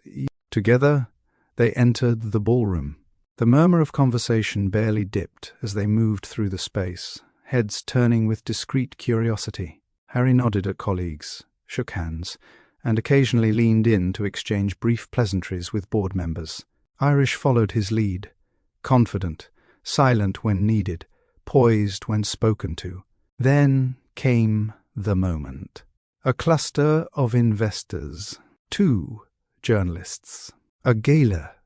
Together, they entered the ballroom. The murmur of conversation barely dipped as they moved through the space, heads turning with discreet curiosity. Harry nodded at colleagues, shook hands, and occasionally leaned in to exchange brief pleasantries with board members. Irish followed his lead, confident, silent when needed, poised when spoken to. Then came the moment. A cluster of investors, 2 journalists, a gala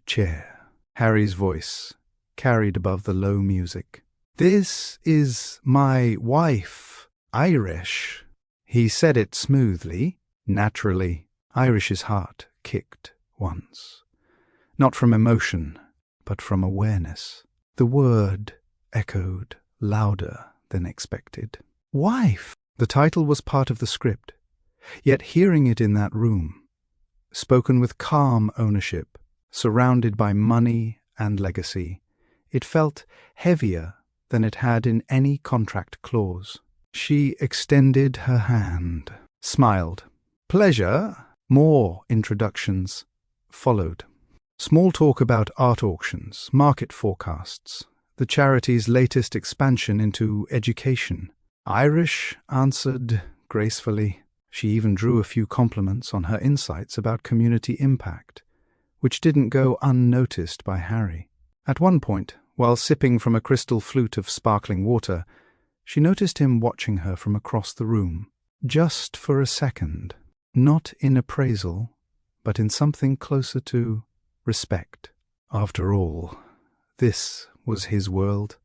chair. Harry's voice carried above the low music. "This is my wife, Irish." He said it smoothly, naturally. Irish's heart kicked once. Not from emotion, but from awareness. The word echoed louder than expected. "Wife!" The title was part of the script, yet hearing it in that room, spoken with calm ownership, surrounded by money and legacy, it felt heavier than it had in any contract clause. She extended her hand, smiled. Pleasure. More introductions followed. Small talk about art auctions, market forecasts, the charity's latest expansion into education. Irish answered gracefully. She even drew a few compliments on her insights about community impact, which didn't go unnoticed by Harry. At one point, while sipping from a crystal flute of sparkling water, she noticed him watching her from across the room, just for a second, not in appraisal, but in something closer to respect. After all, this was his world,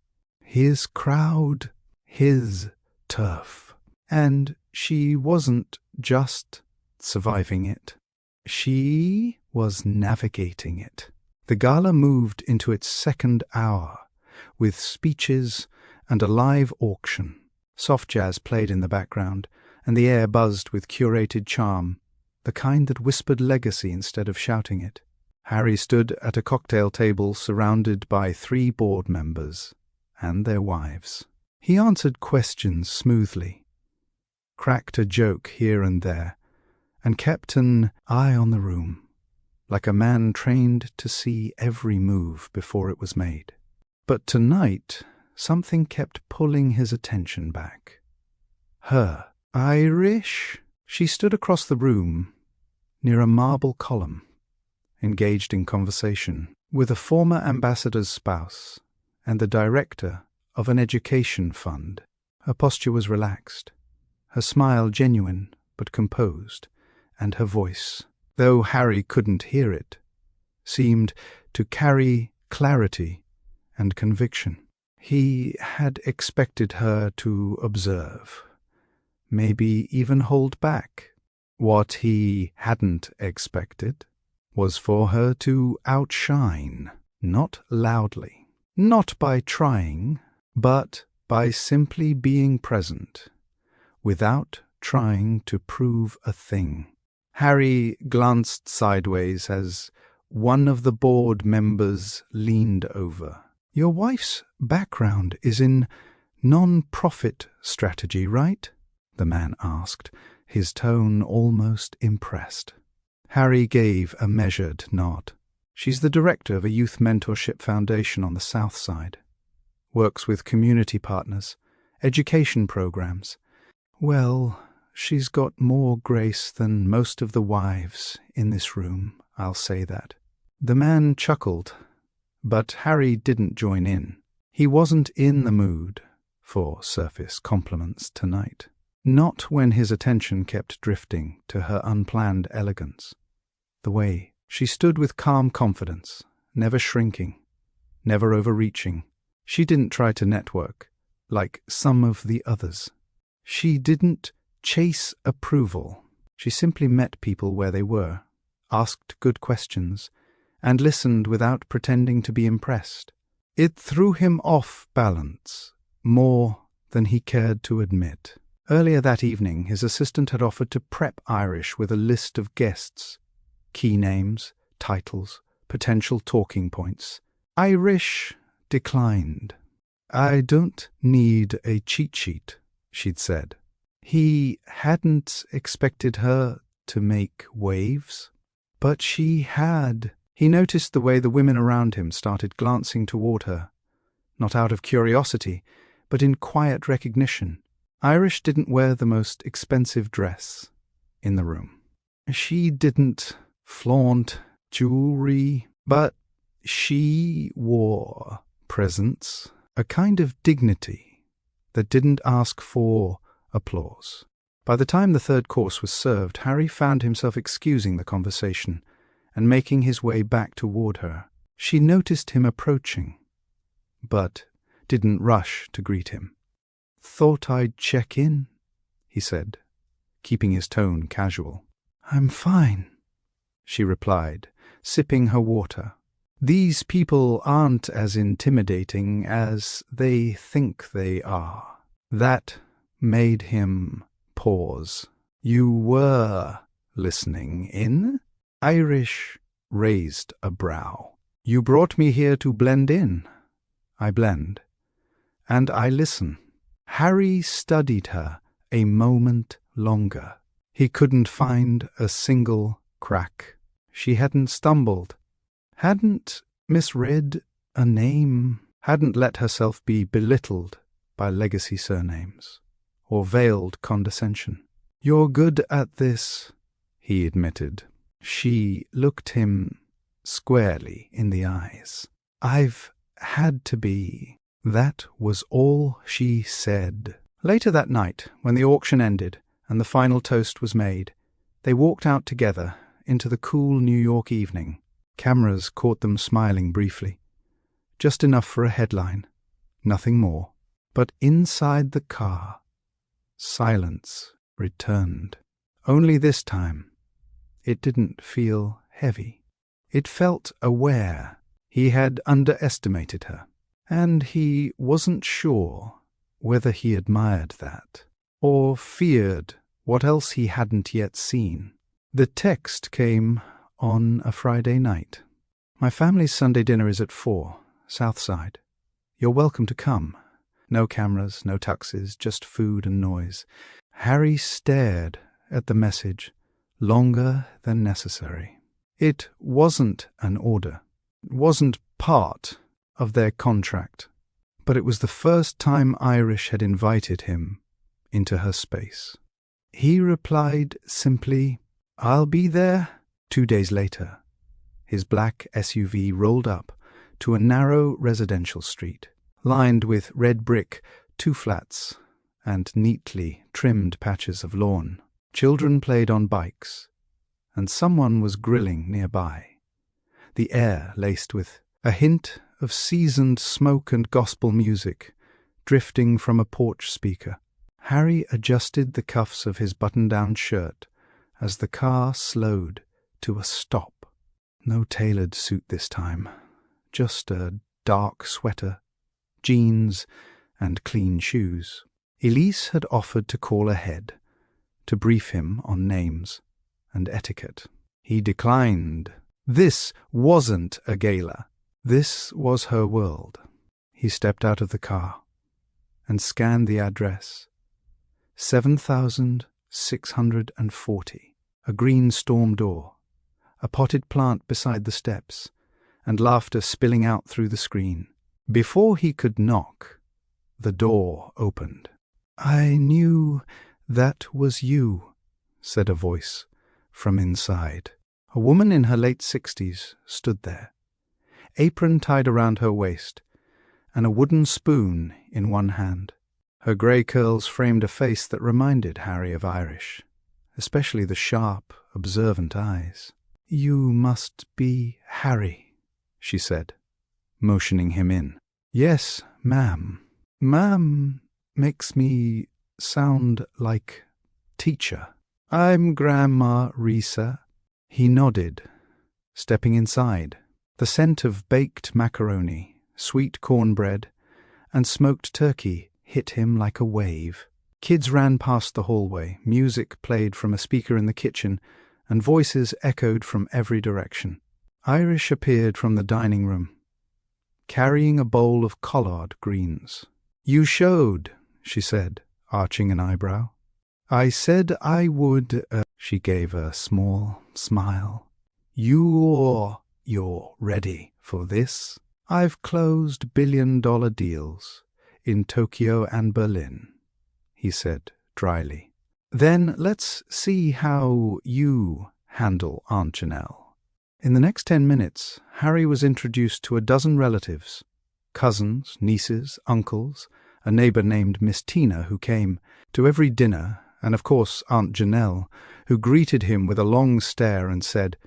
his crowd, his turf. And she wasn't just surviving it. She was navigating it. The gala moved into its second hour, with speeches and a live auction. Soft jazz played in the background, and the air buzzed with curated charm, the kind that whispered legacy instead of shouting it. Harry stood at a cocktail table surrounded by 3 board members and their wives. He answered questions smoothly, cracked a joke here and there, and kept an eye on the room, like a man trained to see every move before it was made. But tonight, something kept pulling his attention back. Her. Irish? She stood across the room, near a marble column, engaged in conversation with a former ambassador's spouse and the director of an education fund. Her posture was relaxed, her smile genuine but composed, and her voice, though Harry couldn't hear it, seemed to carry clarity and conviction. He had expected her to observe, maybe even hold back. What he hadn't expected was for her to outshine, not loudly, not by trying, but by simply being present, without trying to prove a thing. Harry glanced sideways as one of the board members leaned over. "Your wife's background is in non-profit strategy, right?" the man asked, his tone almost impressed. Harry gave a measured nod. "She's the director of a youth mentorship foundation on the South Side. Works with community partners, education programs. Well, she's got more grace than most of the wives in this room, I'll say that." The man chuckled, but Harry didn't join in. He wasn't in the mood for surface compliments tonight. Not when his attention kept drifting to her unplanned elegance. The way she stood with calm confidence, never shrinking, never overreaching. She didn't try to network, like some of the others. She didn't chase approval. She simply met people where they were, asked good questions, and listened without pretending to be impressed. It threw him off balance, more than he cared to admit. Earlier that evening, his assistant had offered to prep Irish with a list of guests, key names, titles, potential talking points. Irish declined. "I don't need a cheat sheet," she'd said. He hadn't expected her to make waves, but she had. He noticed the way the women around him started glancing toward her, not out of curiosity, but in quiet recognition. Irish didn't wear the most expensive dress in the room. She didn't flaunt jewelry, but she wore presence, a kind of dignity that didn't ask for applause. By the time the third course was served, Harry found himself excusing the conversation and making his way back toward her. She noticed him approaching, but didn't rush to greet him. "Thought I'd check in," he said, keeping his tone casual. "I'm fine," she replied, sipping her water. "These people aren't as intimidating as they think they are." That made him pause. "You were listening in?" Irish raised a brow. "You brought me here to blend in." "I blend. And I listen." Harry studied her a moment longer. He couldn't find a single crack. She hadn't stumbled, hadn't misread a name, hadn't let herself be belittled by legacy surnames or veiled condescension. "You're good at this," he admitted. She looked him squarely in the eyes. "I've had to be." That was all she said. Later that night, when the auction ended and the final toast was made, they walked out together into the cool New York evening. Cameras caught them smiling briefly. Just enough for a headline, nothing more. But inside the car, silence returned. Only this time, it didn't feel heavy. It felt aware. He had underestimated her, and he wasn't sure whether he admired that or feared what else he hadn't yet seen. The text came on a Friday night. "My family's Sunday dinner is at 4, South Side. You're welcome to come." No cameras, no tuxes, just food and noise. Harry stared at the message longer than necessary. It wasn't an order. It wasn't part of their contract. But it was the first time Irish had invited him into her space. He replied simply, "I'll be there." 2 days later, his black SUV rolled up to a narrow residential street, lined with red brick, 2 flats, and neatly trimmed patches of lawn. Children played on bikes, and someone was grilling nearby, the air laced with a hint of seasoned smoke and gospel music drifting from a porch speaker. Harry adjusted the cuffs of his button-down shirt as the car slowed to a stop. No tailored suit this time, just a dark sweater, jeans, and clean shoes. Elise had offered to call ahead, to brief him on names and etiquette. He declined. This wasn't a gala. This was her world. He stepped out of the car and scanned the address. 7,640. A green storm door, a potted plant beside the steps, and laughter spilling out through the screen. Before he could knock, the door opened. "I knew that was you," said a voice from inside. A woman in her late 60s stood there, apron tied around her waist, and a wooden spoon in one hand. Her grey curls framed a face that reminded Harry of Irish, especially the sharp, observant eyes. "You must be Harry," she said, motioning him in. "Yes, ma'am." "Ma'am makes me sound like teacher." "I'm Grandma Risa." He nodded, stepping inside. The scent of baked macaroni, sweet cornbread, and smoked turkey hit him like a wave. Kids ran past the hallway, music played from a speaker in the kitchen, and voices echoed from every direction. Irish appeared from the dining room, carrying a bowl of collard greens. "You showed," she said, arching an eyebrow. "I said I would," she gave a small smile. You're ready for this?" "I've closed billion-dollar deals in Tokyo and Berlin," he said dryly. "Then let's see how you handle Aunt Janelle." In the next 10 minutes, Harry was introduced to a dozen relatives, cousins, nieces, uncles, a neighbor named Miss Tina who came to every dinner, and of course Aunt Janelle, who greeted him with a long stare and said,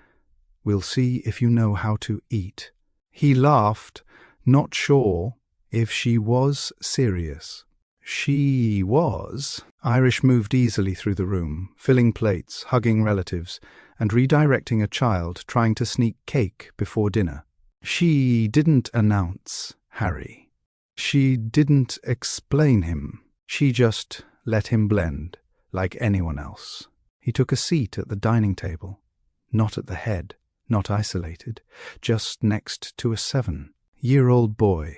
"We'll see if you know how to eat." He laughed, not sure if she was serious. She was. Irish moved easily through the room, filling plates, hugging relatives, and redirecting a child trying to sneak cake before dinner. She didn't announce Harry. She didn't explain him. She just let him blend like anyone else. He took a seat at the dining table, not at the head, not isolated, just next to a 7-year-old boy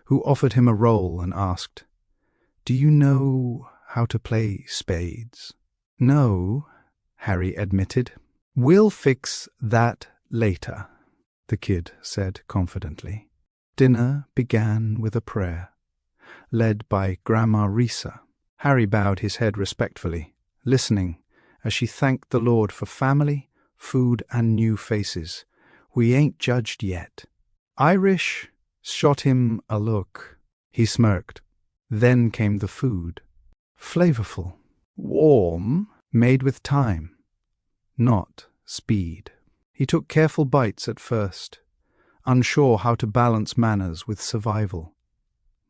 who offered him a roll and asked, "Do you know how to play spades?" "No," Harry admitted. "We'll fix that later," the kid said confidently. Dinner began with a prayer, led by Grandma Risa. Harry bowed his head respectfully, listening as she thanked the Lord for family, food, and new faces. "We ain't judged yet." Irish shot him a look. He smirked. Then came the food. Flavorful, warm, made with time, not speed. He took careful bites at first, unsure how to balance manners with survival,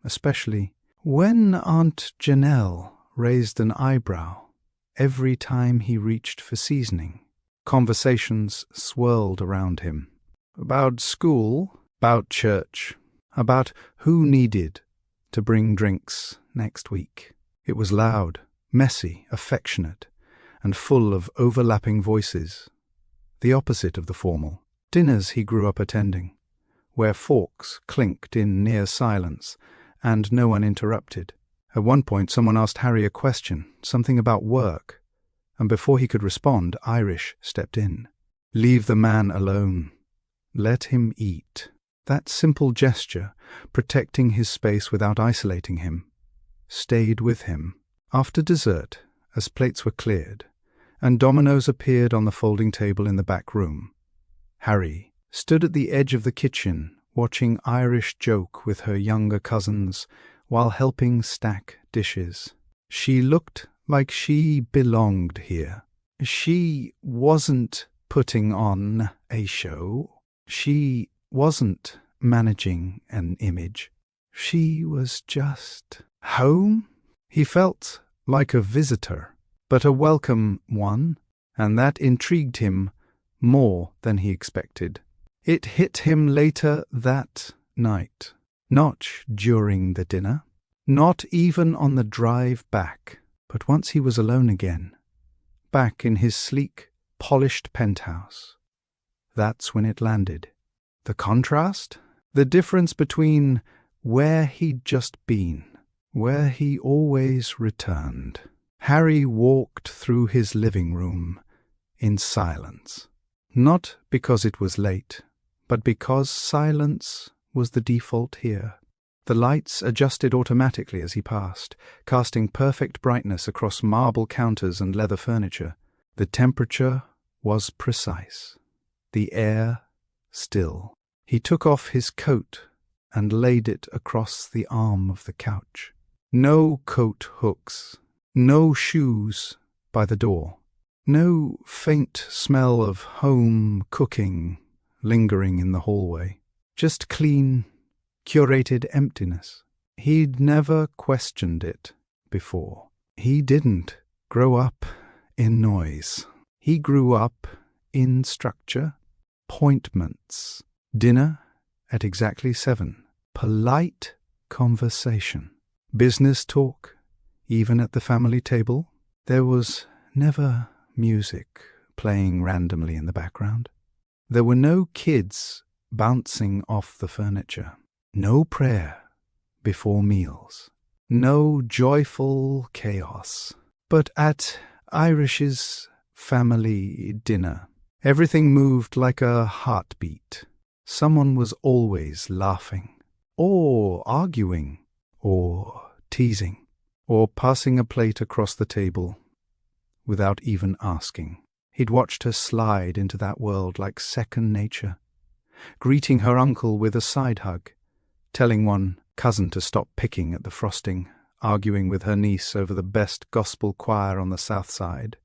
especially when Aunt Janelle raised an eyebrow every time he reached for seasoning. Conversations swirled around him. About school, about church, about who needed to bring drinks next week. It was loud, messy, affectionate, and full of overlapping voices. The opposite of the formal dinners he grew up attending, where forks clinked in near silence and no one interrupted. At one point, someone asked Harry a question, something about work, and before he could respond, Irish stepped in. "Leave the man alone. Let him eat." That simple gesture, protecting his space without isolating him, stayed with him. After dessert, as plates were cleared, and dominoes appeared on the folding table in the back room, Harry stood at the edge of the kitchen, watching Irish joke with her younger cousins while helping stack dishes. She looked like she belonged here. She wasn't putting on a show. She wasn't managing an image. She was just home. He felt like a visitor, but a welcome one, and that intrigued him more than he expected. It hit him later that night, not during the dinner, not even on the drive back, but once he was alone again, back in his sleek, polished penthouse. That's when it landed. The contrast? The difference between where he'd just been, where he always returned. Harry walked through his living room in silence, not because it was late, but because silence was the default here. The lights adjusted automatically as he passed, casting perfect brightness across marble counters and leather furniture. The temperature was precise, the air still. He took off his coat and laid it across the arm of the couch. No coat hooks, no shoes by the door, no faint smell of home cooking lingering in the hallway. Just clean, curated emptiness. He'd never questioned it before. He didn't grow up in noise. He grew up in structure, appointments, dinner at exactly 7, polite conversation, business talk, even at the family table. There was never music playing randomly in the background. There were no kids bouncing off the furniture, no prayer before meals, no joyful chaos. But at Irish's family dinner, everything moved like a heartbeat. Someone was always laughing, or arguing, or teasing, or passing a plate across the table without even asking. He'd watched her slide into that world like second nature, greeting her uncle with a side hug, telling one cousin to stop picking at the frosting, arguing with her niece over the best gospel choir on the south side.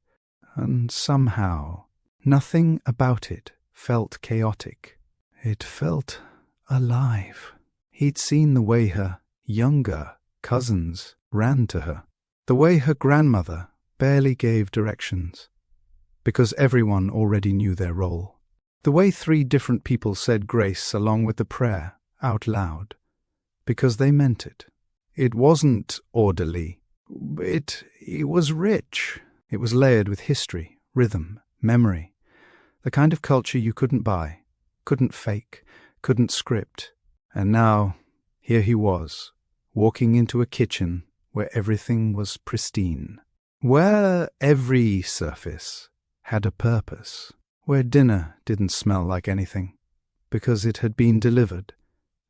And somehow, nothing about it felt chaotic. It felt alive. He'd seen the way her younger cousins ran to her, the way her grandmother barely gave directions, because everyone already knew their role. The way 3 different people said grace along with the prayer out loud, because they meant it. It wasn't orderly, It was rich. It was layered with history, rhythm, memory, the kind of culture you couldn't buy, couldn't fake, couldn't script. And now, here he was, walking into a kitchen where everything was pristine, where every surface had a purpose, where dinner didn't smell like anything, because it had been delivered,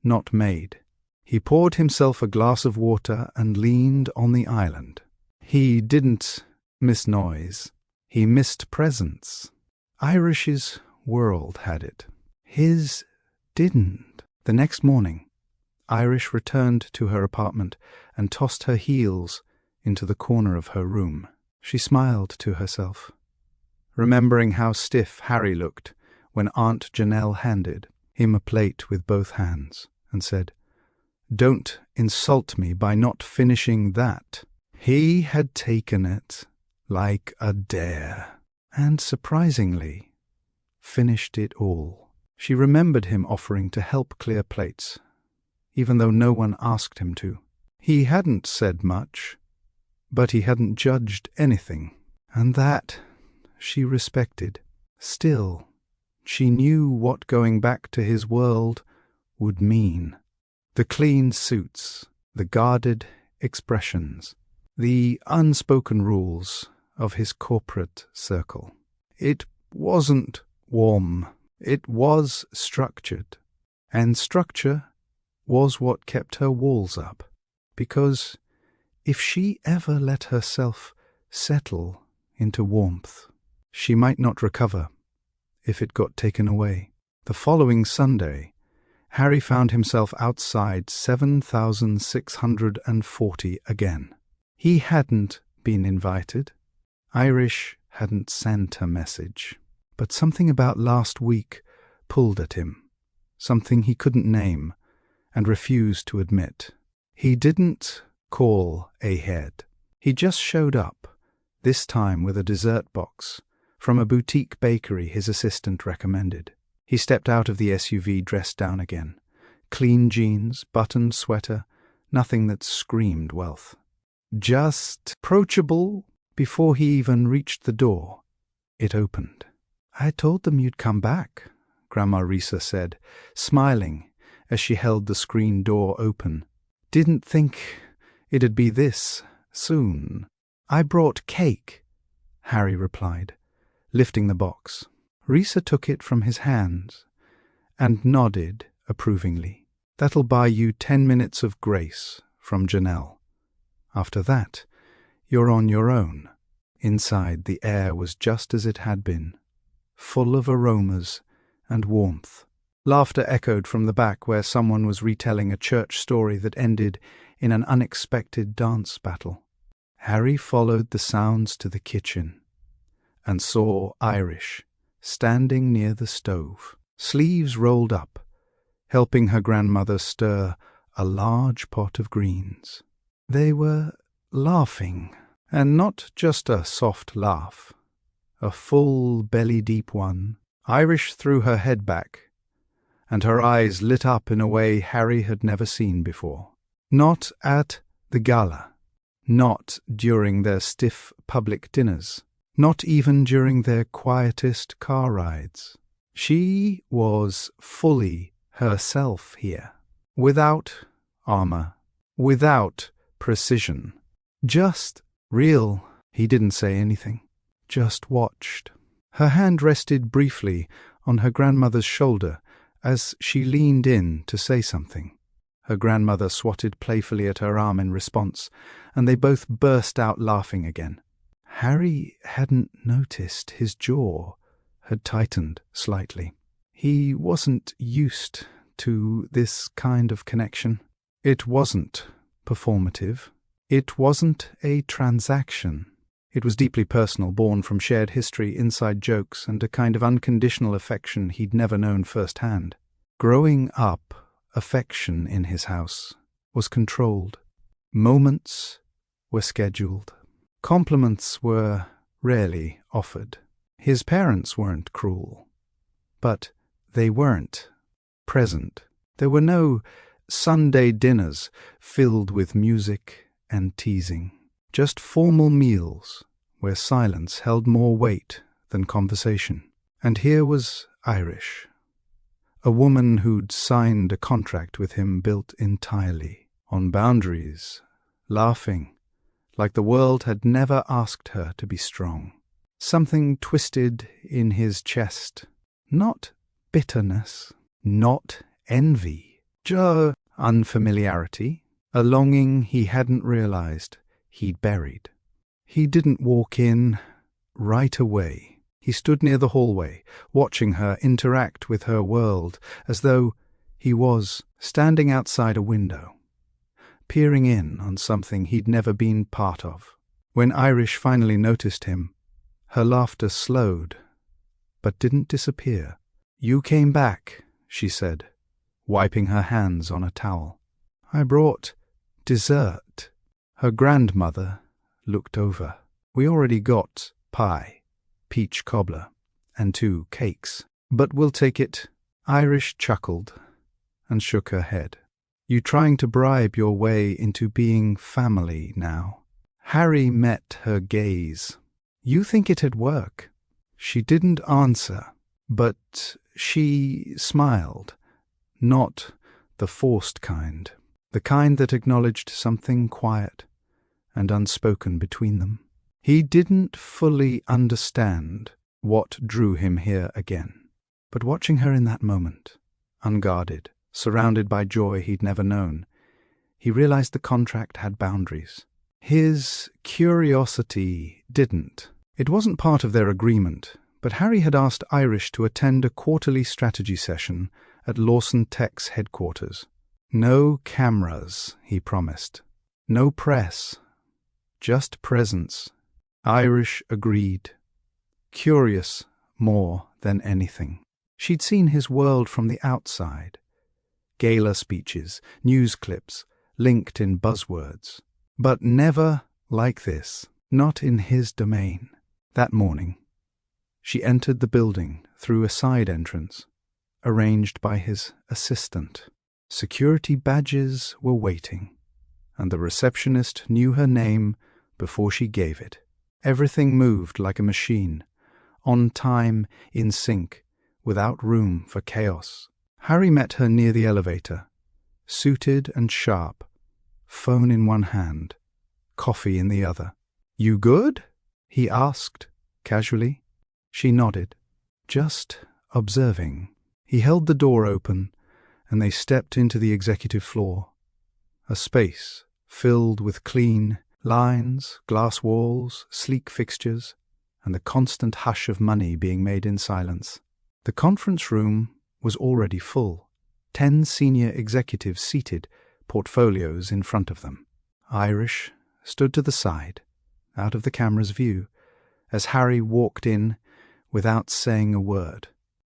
not made. He poured himself a glass of water and leaned on the island. He didn't miss noise. He missed presence. Irish's world had it. His didn't. The next morning, Irish returned to her apartment and tossed her heels into the corner of her room. She smiled to herself, remembering how stiff Harry looked when Aunt Janelle handed him a plate with both hands and said, "Don't insult me by not finishing that." He had taken it like a dare, and surprisingly, finished it all. She remembered him offering to help clear plates, even though no one asked him to. He hadn't said much, but he hadn't judged anything, and that she respected. Still, she knew what going back to his world would mean. The clean suits, the guarded expressions, the unspoken rules of his corporate circle. It wasn't warm, it was structured, and structure was what kept her walls up, because if she ever let herself settle into warmth, she might not recover if it got taken away. The following Sunday, Harry found himself outside 7,640 again. He hadn't been invited. Irish hadn't sent a message. But something about last week pulled at him, something he couldn't name and refused to admit. He didn't call ahead. He just showed up, this time with a dessert box from a boutique bakery his assistant recommended. He stepped out of the SUV dressed down again. Clean jeans, buttoned sweater, nothing that screamed wealth. Just approachable. Before he even reached the door, it opened. "I told them you'd come back," Grandma Risa said, smiling as she held the screen door open. "Didn't think it'd be this soon." "I brought cake," Harry replied, lifting the box. Risa took it from his hands and nodded approvingly. "That'll buy you 10 minutes of grace from Janelle. After that, you're on your own." Inside, the air was just as it had been, full of aromas and warmth. Laughter echoed from the back where someone was retelling a church story that ended in an unexpected dance battle. Harry followed the sounds to the kitchen and saw Irish standing near the stove, sleeves rolled up, helping her grandmother stir a large pot of greens. They were laughing, and not just a soft laugh, a full belly-deep one. Irish threw her head back, and her eyes lit up in a way Harry had never seen before. Not at the gala, not during their stiff public dinners, not even during their quietest car rides. She was fully herself here, without armor, without precision, just real. He didn't say anything, just watched. Her hand rested briefly on her grandmother's shoulder as she leaned in to say something. Her grandmother swatted playfully at her arm in response, and they both burst out laughing again. Harry hadn't noticed his jaw had tightened slightly. He wasn't used to this kind of connection. It wasn't performative. It wasn't a transaction. It was deeply personal, born from shared history, inside jokes, and a kind of unconditional affection he'd never known firsthand. Growing up, affection in his house was controlled. Moments were scheduled. Compliments were rarely offered. His parents weren't cruel, but they weren't present. There were no Sunday dinners filled with music and teasing. Just formal meals where silence held more weight than conversation. And here was Irish, a woman who'd signed a contract with him built entirely on boundaries, laughing, like the world had never asked her to be strong. Something twisted in his chest. Not bitterness, not envy, just unfamiliarity, a longing he hadn't realized he'd buried. He didn't walk in right away. He stood near the hallway, watching her interact with her world as though he was standing outside a window, peering in on something he'd never been part of. When Irish finally noticed him, her laughter slowed, but didn't disappear. "You came back," she said, wiping her hands on a towel. "I brought dessert." Her grandmother looked over. "We already got pie, peach cobbler, and 2 cakes. But we'll take it." Irish chuckled and shook her head. "You trying to bribe your way into being family now?" Harry met her gaze. "You think it'd work?" She didn't answer, but she smiled. Not the forced kind, the kind that acknowledged something quiet and unspoken between them. He didn't fully understand what drew him here again, but watching her in that moment, unguarded, surrounded by joy he'd never known, he realized the contract had boundaries. His curiosity didn't. It wasn't part of their agreement, but Harry had asked Irish to attend a quarterly strategy session at Lawson Tech's headquarters. No cameras, he promised. No press. Just presence. Irish agreed, curious more than anything. She'd seen his world from the outside. Gala speeches, news clips, linked in buzzwords. But never like this, not in his domain. That morning, she entered the building through a side entrance, arranged by his assistant. Security badges were waiting, and the receptionist knew her name before she gave it. Everything moved like a machine, on time, in sync, without room for chaos. Harry met her near the elevator, suited and sharp, phone in one hand, coffee in the other. "You good?" he asked, casually. She nodded, just observing. He held the door open, and they stepped into the executive floor, a space filled with clean lines, glass walls, sleek fixtures, and the constant hush of money being made in silence. The conference room was already full, 10 senior executives seated, portfolios in front of them. Irish stood to the side, out of the camera's view, as Harry walked in without saying a word.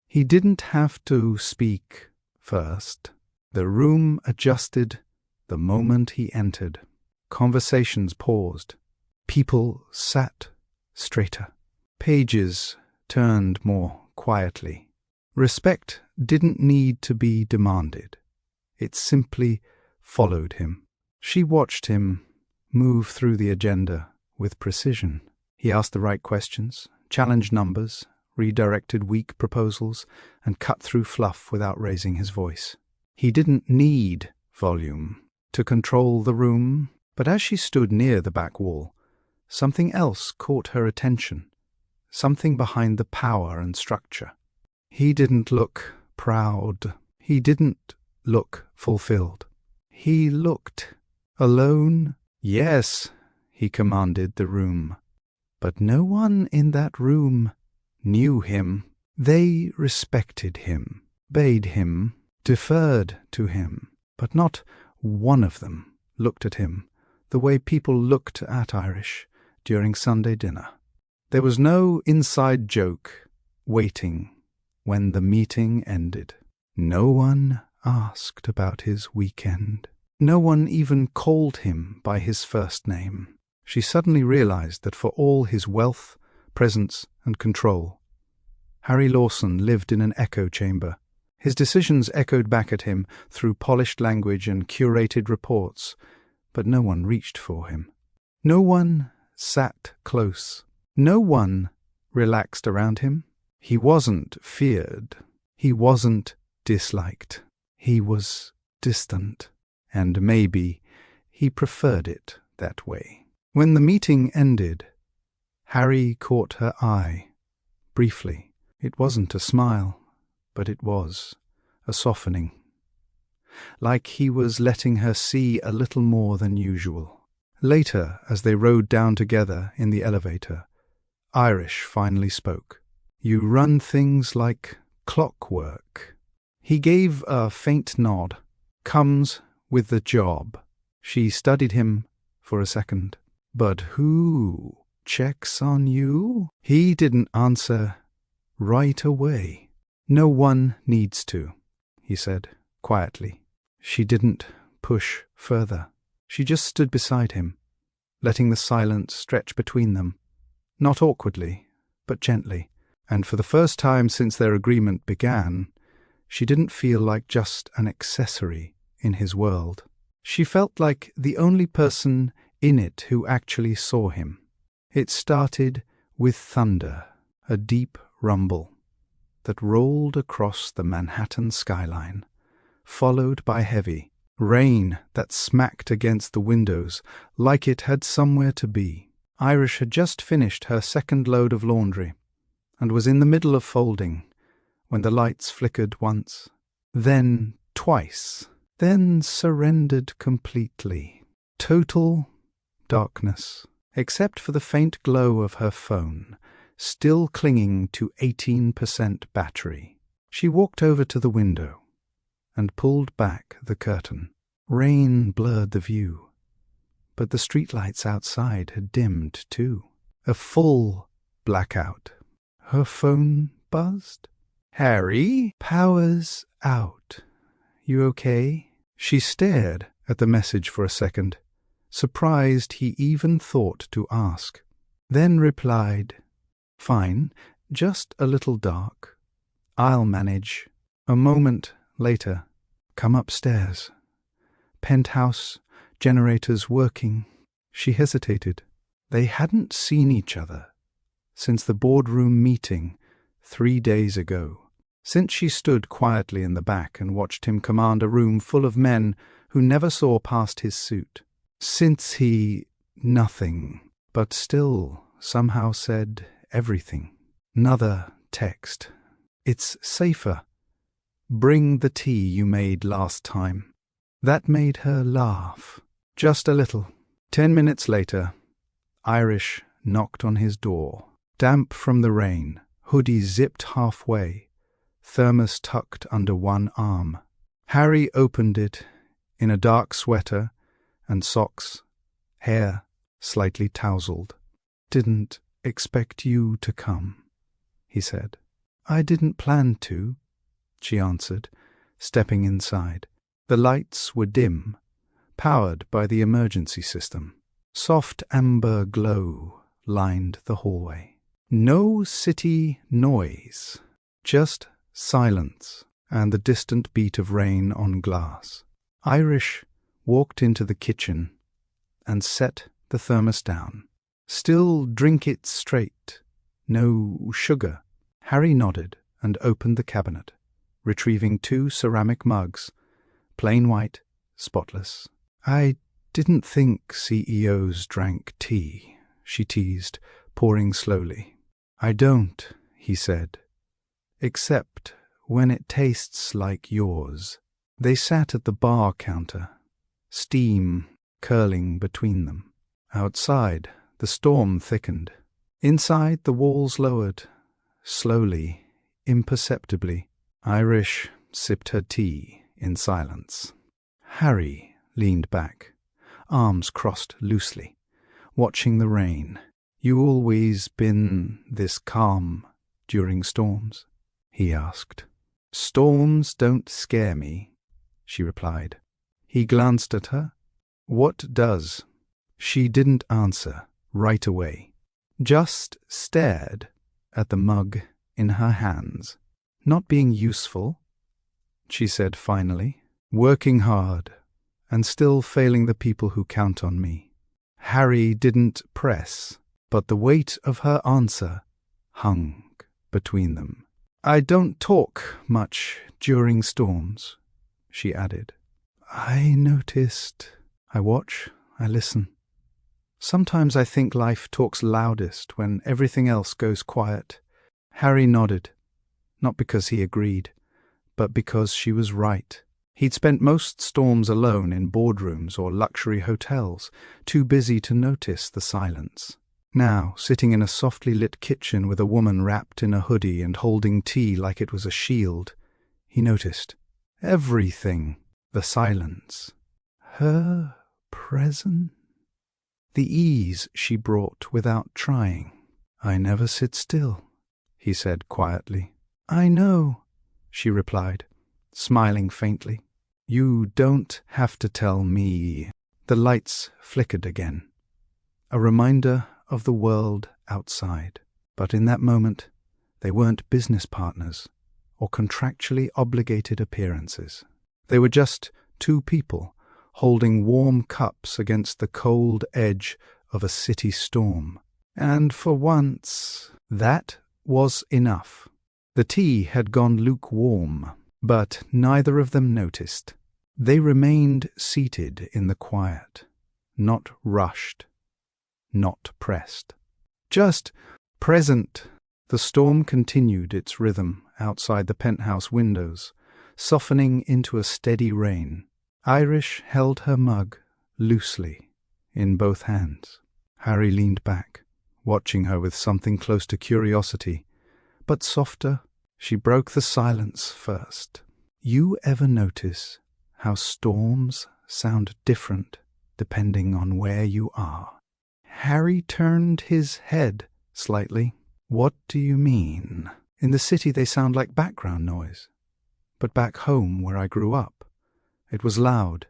He didn't have to speak first. The room adjusted the moment he entered. Conversations paused. People sat straighter. Pages turned more quietly. Respect didn't need to be demanded. It simply followed him. She watched him move through the agenda with precision. He asked the right questions, challenged numbers, redirected weak proposals, and cut through fluff without raising his voice. He didn't need volume to control the room, but as she stood near the back wall, something else caught her attention, something behind the power and structure. He didn't look proud. He didn't look fulfilled. He looked alone. "Yes," he commanded the room. But no one in that room knew him. They respected him, obeyed him, deferred to him, but not one of them looked at him the way people looked at Irish during Sunday dinner. There was no inside joke waiting when the meeting ended. No one asked about his weekend. No one even called him by his first name. She suddenly realized that for all his wealth, presence, and control, Harry Lawson lived in an echo chamber. His decisions echoed back at him through polished language and curated reports, but no one reached for him. No one sat close. No one relaxed around him. He wasn't feared. He wasn't disliked. He was distant. And maybe he preferred it that way. When the meeting ended, Harry caught her eye, briefly. It wasn't a smile, but it was a softening. Like he was letting her see a little more than usual. Later, as they rode down together in the elevator, Irish finally spoke. "You run things like clockwork." He gave a faint nod. "Comes with the job." She studied him for a second. "But who checks on you?" He didn't answer right away. "No one needs to," he said quietly. She didn't push further. She just stood beside him, letting the silence stretch between them, not awkwardly, but gently. And for the first time since their agreement began, she didn't feel like just an accessory in his world. She felt like the only person in it who actually saw him. It started with thunder, a deep rumble that rolled across the Manhattan skyline, followed by heavy rain that smacked against the windows like it had somewhere to be. Irish had just finished her second load of laundry and was in the middle of folding when the lights flickered once, then twice, then surrendered completely. Total darkness, except for the faint glow of her phone, still clinging to 18% battery. She walked over to the window and pulled back the curtain. Rain blurred the view, but the streetlights outside had dimmed too. A full blackout. Her phone buzzed. "Harry, power's out. You okay?" She stared at the message for a second, surprised he even thought to ask. Then replied, "Fine, just a little dark. I'll manage." A moment later, "Come upstairs. Penthouse, generators working." She hesitated. They hadn't seen each other since the boardroom meeting 3 days ago, since she stood quietly in the back and watched him command a room full of men who never saw past his suit. Since he nothing, but still somehow said everything. Another text. "It's safer. Bring the tea you made last time." That made her laugh. Just a little. 10 minutes later, Irish knocked on his door. Damp from the rain, hoodie zipped halfway, thermos tucked under one arm. Harry opened it in a dark sweater and socks, hair slightly tousled. "Didn't expect you to come," he said. "I didn't plan to," she answered, stepping inside. The lights were dim, powered by the emergency system. Soft amber glow lined the hallway. No city noise, just silence and the distant beat of rain on glass. Irish walked into the kitchen and set the thermos down. "Still drink it straight. No sugar." Harry nodded and opened the cabinet, retrieving 2 ceramic mugs, plain white, spotless. "I didn't think CEOs drank tea," she teased, pouring slowly. "I don't," he said, "except when it tastes like yours." They sat at the bar counter, steam curling between them. Outside, the storm thickened. Inside, the walls lowered, slowly, imperceptibly. Irish sipped her tea in silence. Harry leaned back, arms crossed loosely, watching the rain. "You always been this calm during storms?" he asked. "Storms don't scare me," she replied. He glanced at her. "What does?" She didn't answer right away, just stared at the mug in her hands. "Not being useful," she said finally. "Working hard and still failing the people who count on me." Harry didn't press, but the weight of her answer hung between them. "I don't talk much during storms," she added. "I noticed. I watch, I listen. Sometimes I think life talks loudest when everything else goes quiet." Harry nodded, not because he agreed, but because she was right. He'd spent most storms alone in boardrooms or luxury hotels, too busy to notice the silence. Now, sitting in a softly lit kitchen with a woman wrapped in a hoodie and holding tea like it was a shield, he noticed everything. The silence. Her presence. The ease she brought without trying. "I never sit still," he said quietly. "I know," she replied, smiling faintly. "You don't have to tell me." The lights flickered again, a reminder of the world outside. But in that moment, they weren't business partners or contractually obligated appearances. They were just two people holding warm cups against the cold edge of a city storm. And for once, that was enough. The tea had gone lukewarm, but neither of them noticed. They remained seated in the quiet, not rushed, not pressed. Just present. The storm continued its rhythm outside the penthouse windows, softening into a steady rain. Irish held her mug loosely in both hands. Harry leaned back, watching her with something close to curiosity, but softer. She broke the silence first. "You ever notice how storms sound different depending on where you are?" Harry turned his head slightly. "What do you mean?" "In the city they sound like background noise. But back home where I grew up, it was loud,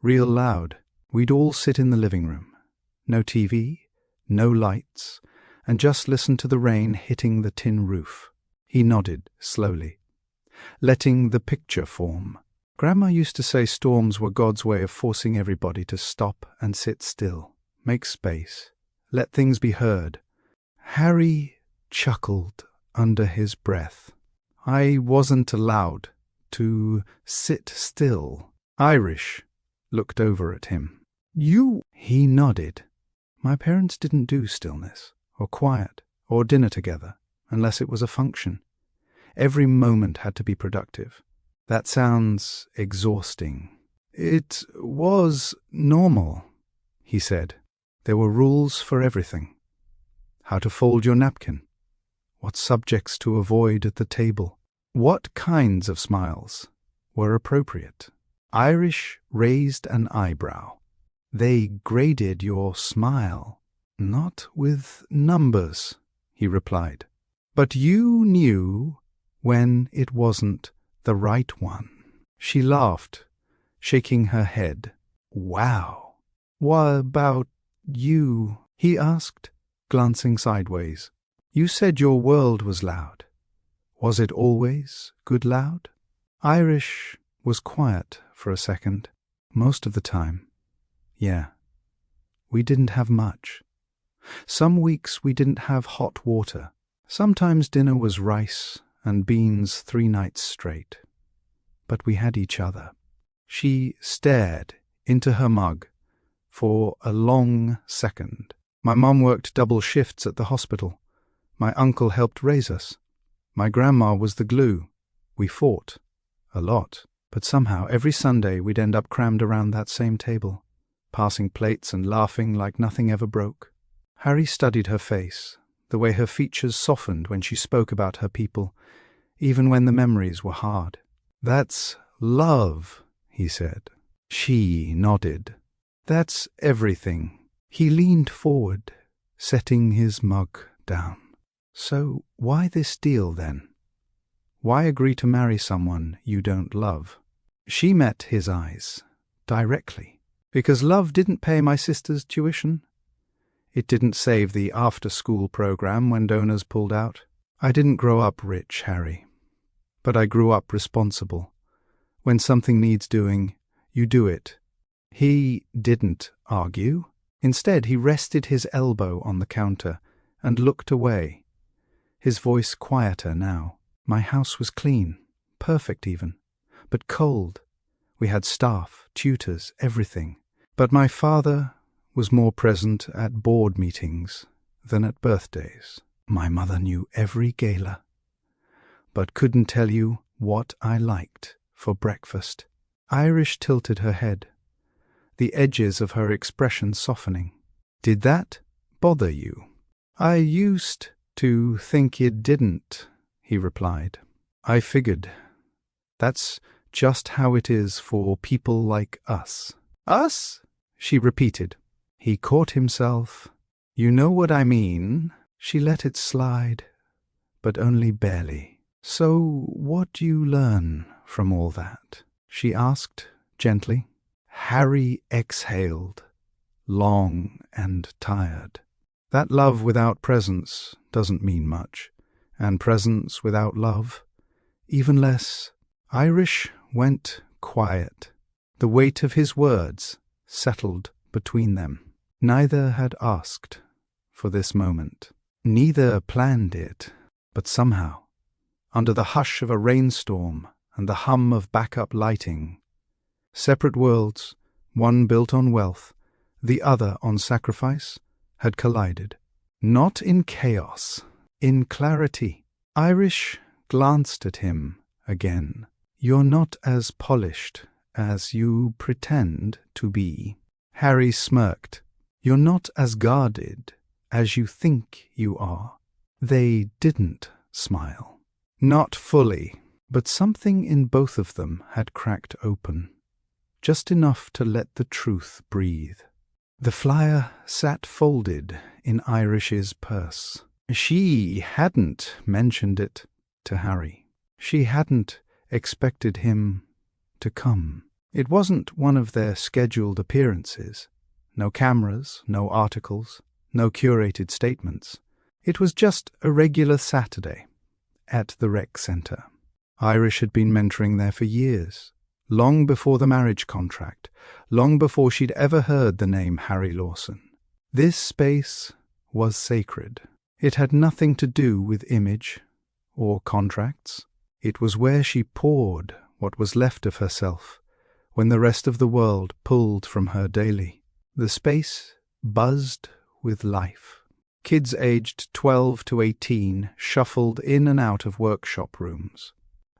real loud. We'd all sit in the living room. No TV, no lights, and just listen to the rain hitting the tin roof." He nodded slowly, letting the picture form. "Grandma used to say storms were God's way of forcing everybody to stop and sit still, make space, let things be heard." Harry chuckled under his breath. "I wasn't allowed to sit still." Irish looked over at him. "You—" He nodded. "My parents didn't do stillness, or quiet, or dinner together, unless it was a function. Every moment had to be productive. That sounds exhausting." "It was normal," he said. "There were rules for everything. How to fold your napkin, what subjects to avoid at the table, what kinds of smiles were appropriate." Irish raised an eyebrow. "They graded your smile." "Not with numbers," he replied. "But you knew when it wasn't the right one." She laughed, shaking her head. "Wow. What about you?" he asked, glancing sideways. "You said your world was loud. Was it always good loud?" Irish was quiet for a second. "Most of the time, yeah. We didn't have much. Some weeks we didn't have hot water. Sometimes dinner was rice and beans 3 nights straight. But we had each other." She stared into her mug for a long second. "My mom worked double shifts at the hospital. My uncle helped raise us. My grandma was the glue. We fought. A lot. But somehow every Sunday we'd end up crammed around that same table, passing plates and laughing like nothing ever broke." Harry studied her face, the way her features softened when she spoke about her people, even when the memories were hard. "That's love," he said. She nodded. "That's everything." He leaned forward, setting his mug down. "So why this deal then? Why agree to marry someone you don't love?" She met his eyes directly. "Because love didn't pay my sister's tuition. It didn't save the after-school program when donors pulled out. I didn't grow up rich, Harry. But I grew up responsible. When something needs doing, you do it." He didn't argue. Instead, he rested his elbow on the counter and looked away, his voice quieter now. My house was clean, perfect even, but cold. We had staff, tutors, everything. But my father was more present at board meetings than at birthdays. My mother knew every gala, but couldn't tell you what I liked for breakfast. Irish tilted her head, the edges of her expression softening. Did that bother you? I used to think it didn't, he replied. I figured. That's just how it is for people like us. Us? She repeated. He caught himself. You know what I mean. She let it slide, but only barely. So what do you learn from all that? She asked gently. Harry exhaled, long and tired. That love without presence doesn't mean much, and presence without love, even less. Irish went quiet. The weight of his words settled between them. Neither had asked for this moment. Neither planned it, but somehow, under the hush of a rainstorm and the hum of backup lighting, separate worlds, one built on wealth, the other on sacrifice, had collided. Not in chaos, in clarity. Irish glanced at him again. You're not as polished as you pretend to be. Harry smirked. You're not as guarded as you think you are. They didn't smile. Not fully, but something in both of them had cracked open, just enough to let the truth breathe. The flyer sat folded in Irish's purse. She hadn't mentioned it to Harry. She hadn't expected him to come. It wasn't one of their scheduled appearances. No cameras, no articles, no curated statements. It was just a regular Saturday at the rec centre. Irish had been mentoring there for years, long before the marriage contract, long before she'd ever heard the name Harry Lawson. This space was sacred. It had nothing to do with image or contracts. It was where she poured what was left of herself when the rest of the world pulled from her daily. The space buzzed with life. Kids aged 12 to 18 shuffled in and out of workshop rooms.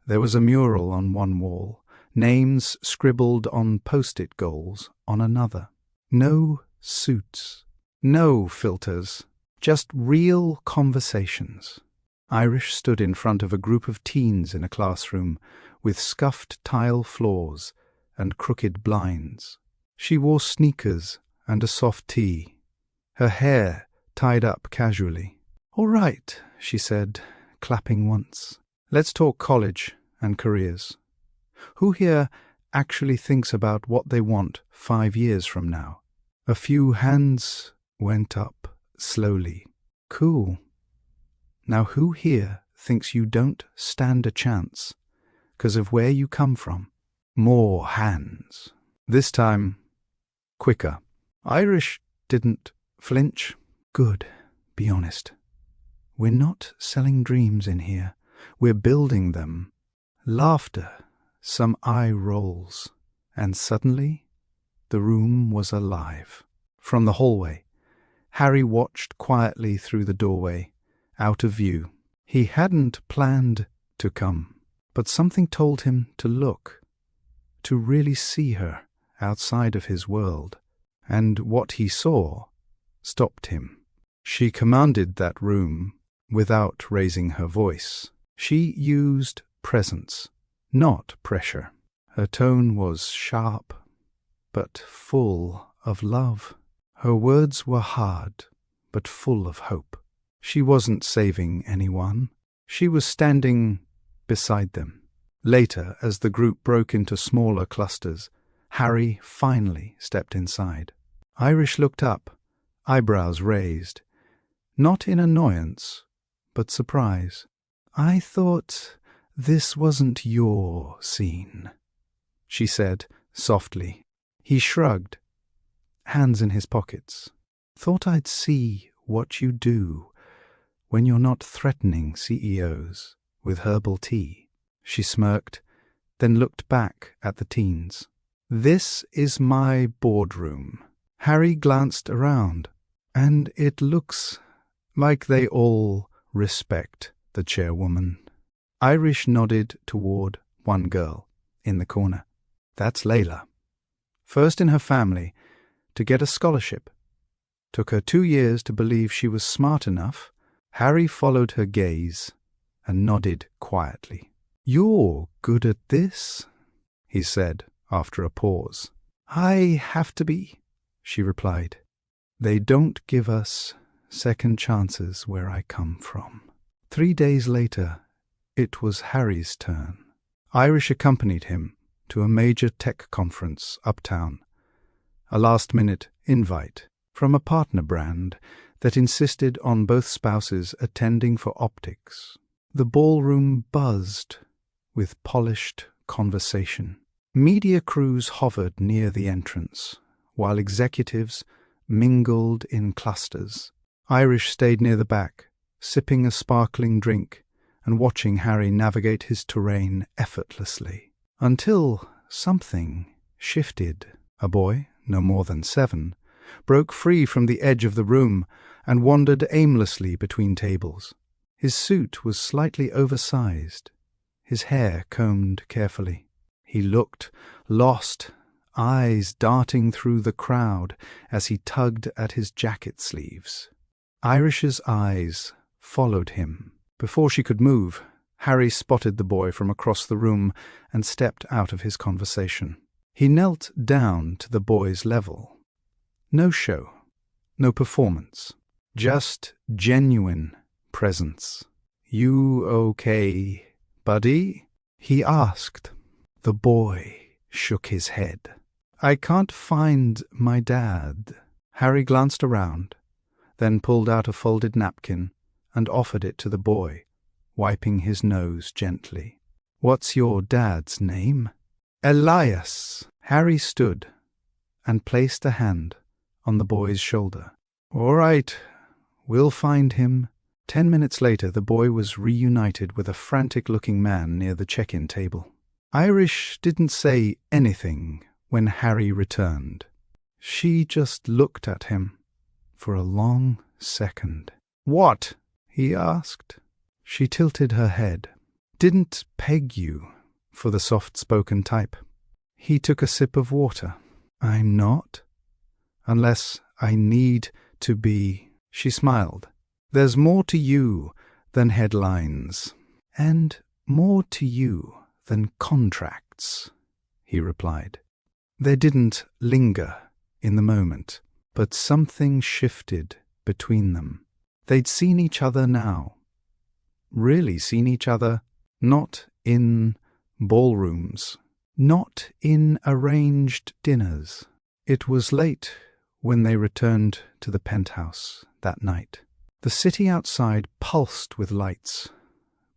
There was a mural on one wall, names scribbled on post-it goals on another. No suits, no filters, just real conversations. Irish stood in front of a group of teens in a classroom with scuffed tile floors and crooked blinds. She wore sneakers and a soft tee, her hair tied up casually. "All right," she said, clapping once. "Let's talk college and careers. Who here actually thinks about what they want 5 years from now?" A few hands went up slowly. Cool. Now who here thinks you don't stand a chance because of where you come from? More hands. This time, quicker. Irish didn't flinch. Good. Be honest. We're not selling dreams in here. We're building them. Laughter, some eye rolls, and suddenly the room was alive. From the hallway, Harry watched quietly through the doorway, out of view. He hadn't planned to come, but something told him to look, to really see her outside of his world, and what he saw stopped him. She commanded that room without raising her voice. She used presence, not pressure. Her tone was sharp, but full of love. Her words were hard, but full of hope. She wasn't saving anyone. She was standing beside them. Later, as the group broke into smaller clusters, Harry finally stepped inside. Irish looked up, eyebrows raised, not in annoyance, but surprise. "I thought this wasn't your scene," she said softly. He shrugged. hands in his pockets. "Thought I'd see what you do when you're not threatening CEOs with herbal tea." She smirked, then looked back at the teens. "This is my boardroom." Harry glanced around, and it looks like they all respect the chairwoman. Irish nodded toward one girl in the corner. "That's Layla. First in her family to get a scholarship. Took her 2 years to believe she was smart enough." Harry followed her gaze and nodded quietly. "You're good at this," he said after a pause. "I have to be," she replied. "They don't give us second chances where I come from." 3 days later, it was Harry's turn. Irish accompanied him to a major tech conference uptown, a last-minute invite from a partner brand that insisted on both spouses attending for optics. The ballroom buzzed with polished conversation. Media crews hovered near the entrance, while executives mingled in clusters. Irish stayed near the back, sipping a sparkling drink and watching Harry navigate his terrain effortlessly, until something shifted. A boy, no more than 7, broke free from the edge of the room and wandered aimlessly between tables. His suit was slightly oversized, his hair combed carefully. He looked lost, eyes darting through the crowd as he tugged at his jacket sleeves. Irish's eyes followed him. Before she could move, Harry spotted the boy from across the room and stepped out of his conversation. He knelt down to the boy's level. No show, no performance, just genuine presence. "You okay, buddy?" he asked. The boy shook his head. "I can't find my dad." Harry glanced around, then pulled out a folded napkin and offered it to the boy, wiping his nose gently. "What's your dad's name?" "Elias." Harry stood and placed a hand on the boy's shoulder. "All right, we'll find him." 10 minutes later, the boy was reunited with a frantic-looking man near the check-in table. Irish didn't say anything when Harry returned. She just looked at him for a long second. "What?" he asked. She tilted her head. "Didn't peg you for the soft-spoken type." He took a sip of water. "I'm not, unless I need to be." She smiled. "There's more to you than headlines, and more to you than contracts," he replied. They didn't linger in the moment, but something shifted between them. They'd seen each other now. Really seen each other, not in ballrooms, not in arranged dinners. It was late when they returned to the penthouse that night. The city outside pulsed with lights,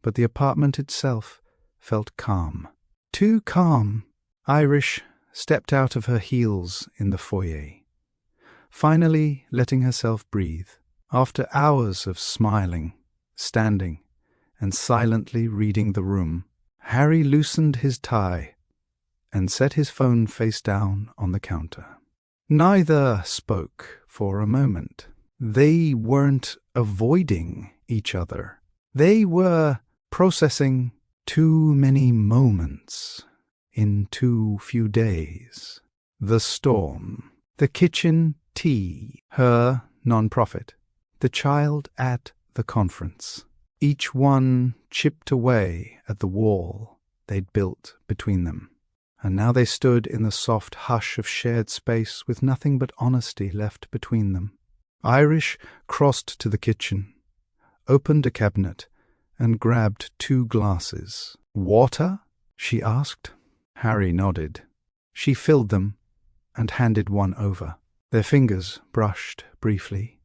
but the apartment itself felt calm. Too calm. Irish stepped out of her heels in the foyer, finally letting herself breathe. After hours of smiling, standing, and silently reading the room, Harry loosened his tie and set his phone face down on the counter. Neither spoke for a moment. They weren't avoiding each other. They were processing too many moments in too few days. The storm, the kitchen tea, her nonprofit, the child at the conference. Each one chipped away at the wall they'd built between them. And now they stood in the soft hush of shared space with nothing but honesty left between them. Irish crossed to the kitchen, opened a cabinet, and grabbed 2 glasses. "Water?" she asked. Harry nodded. She filled them and handed one over. Their fingers brushed briefly,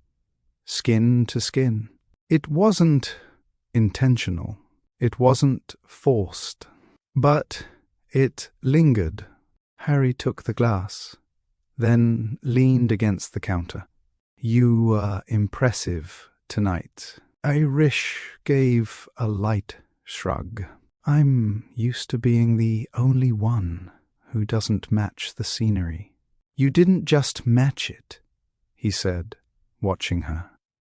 skin to skin. It wasn't intentional. It wasn't forced. But it lingered. Harry took the glass, then leaned against the counter. "You were impressive tonight." Irish gave a light shrug. "I'm used to being the only one who doesn't match the scenery." "You didn't just match it," he said, watching her.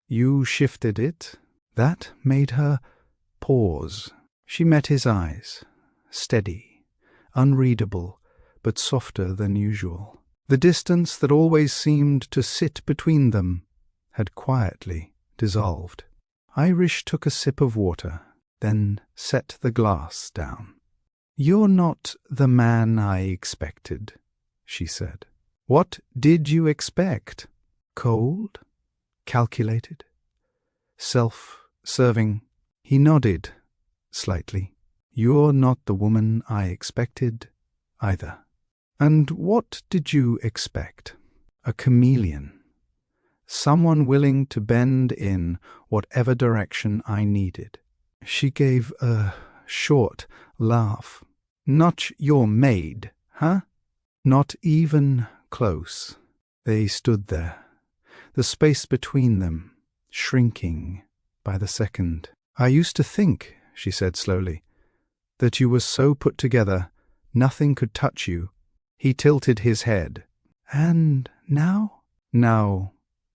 "You shifted it." That made her pause. She met his eyes, steady, unreadable, but softer than usual. The distance that always seemed to sit between them had quietly dissolved. Irish took a sip of water, then set the glass down. "You're not the man I expected," she said. "What did you expect? Cold? Calculated? Self-serving?" He nodded slightly. "You're not the woman I expected either." "And what did you expect?" "A chameleon. Someone willing to bend in whatever direction I needed." She gave a short laugh. "Not your maid, huh?" "Not even close." They stood there, the space between them shrinking by the second. "I used to think," she said slowly, "that you were so put together nothing could touch you." He tilted his head. "And now?" "Now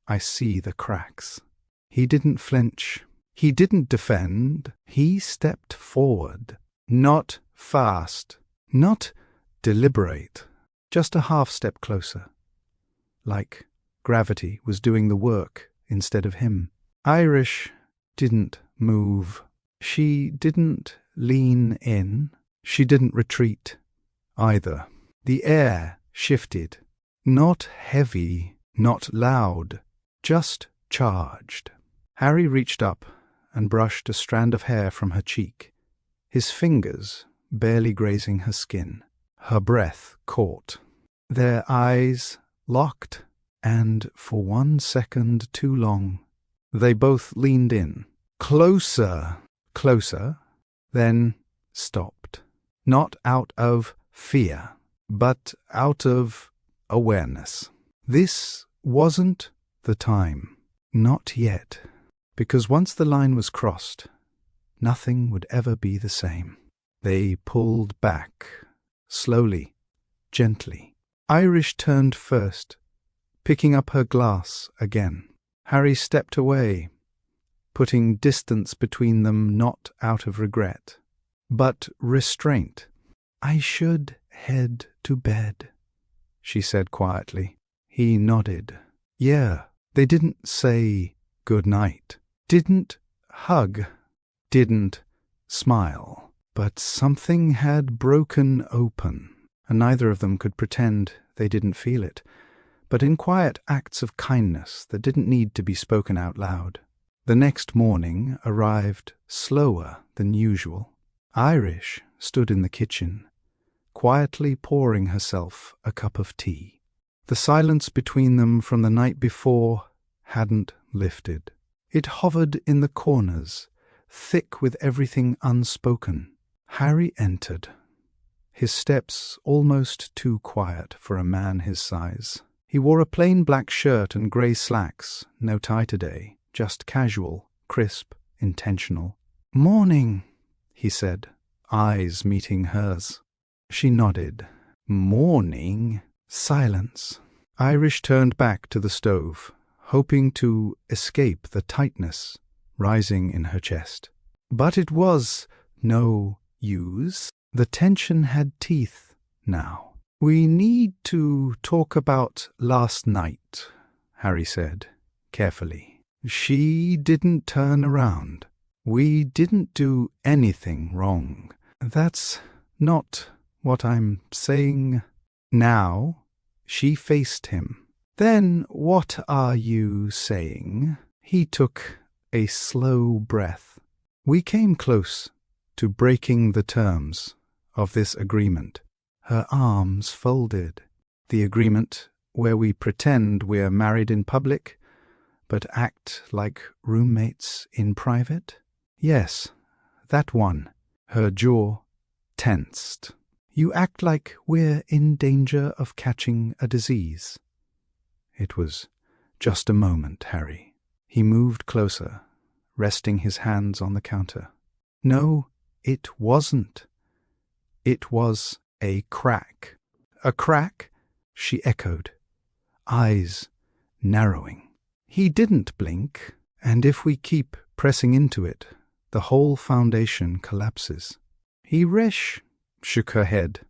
I see the cracks." He didn't flinch. He didn't defend. He stepped forward. Not fast. Not deliberate. Just a half step closer. Like gravity was doing the work instead of him. Irish didn't move. She didn't lean in. She didn't retreat either. The air shifted. Not heavy, not loud, just charged. Harry reached up and brushed a strand of hair from her cheek, his fingers barely grazing her skin. Her breath caught. Their eyes locked, and for 1 second too long, they both leaned in. Closer, closer, then stopped. Not out of fear, but out of awareness. This wasn't the time. Not yet. Because once the line was crossed, nothing would ever be the same. They pulled back, slowly, gently. Irish turned first, picking up her glass again. Harry stepped away, putting distance between them, not out of regret, but restraint. "I should head to bed," she said quietly. He nodded. Yeah, they didn't say good night, didn't hug, didn't smile, but something had broken open, and neither of them could pretend they didn't feel it, but in quiet acts of kindness that didn't need to be spoken out loud. The next morning arrived slower than usual. Irish stood in the kitchen, quietly pouring herself a cup of tea. The silence between them from the night before hadn't lifted. It hovered in the corners, thick with everything unspoken. Harry entered, his steps almost too quiet for a man his size. He wore a plain black shirt and grey slacks, no tie today, just casual, crisp, intentional. "Morning," he said, eyes meeting hers. She nodded. "Morning." Silence. Irish turned back to the stove, hoping to escape the tightness rising in her chest. But it was no use. The tension had teeth now. "We need to talk about last night," Harry said, carefully. "She didn't turn around. We didn't do anything wrong." "That's not what I'm saying." Now she faced him. "Then what are you saying?" He took a slow breath. "We came close to breaking the terms of this agreement." Her arms folded. "The agreement where we pretend we're married in public, but act like roommates in private?" "Yes, that one." Her jaw tensed. You act like we're in danger of catching a disease." It was just a moment, Harry. He moved closer, resting his hands on the counter. "No, it wasn't. It was a crack." "A crack?" she echoed, eyes narrowing. "He didn't blink, and if we keep pressing into it, the whole foundation collapses." He shook her head.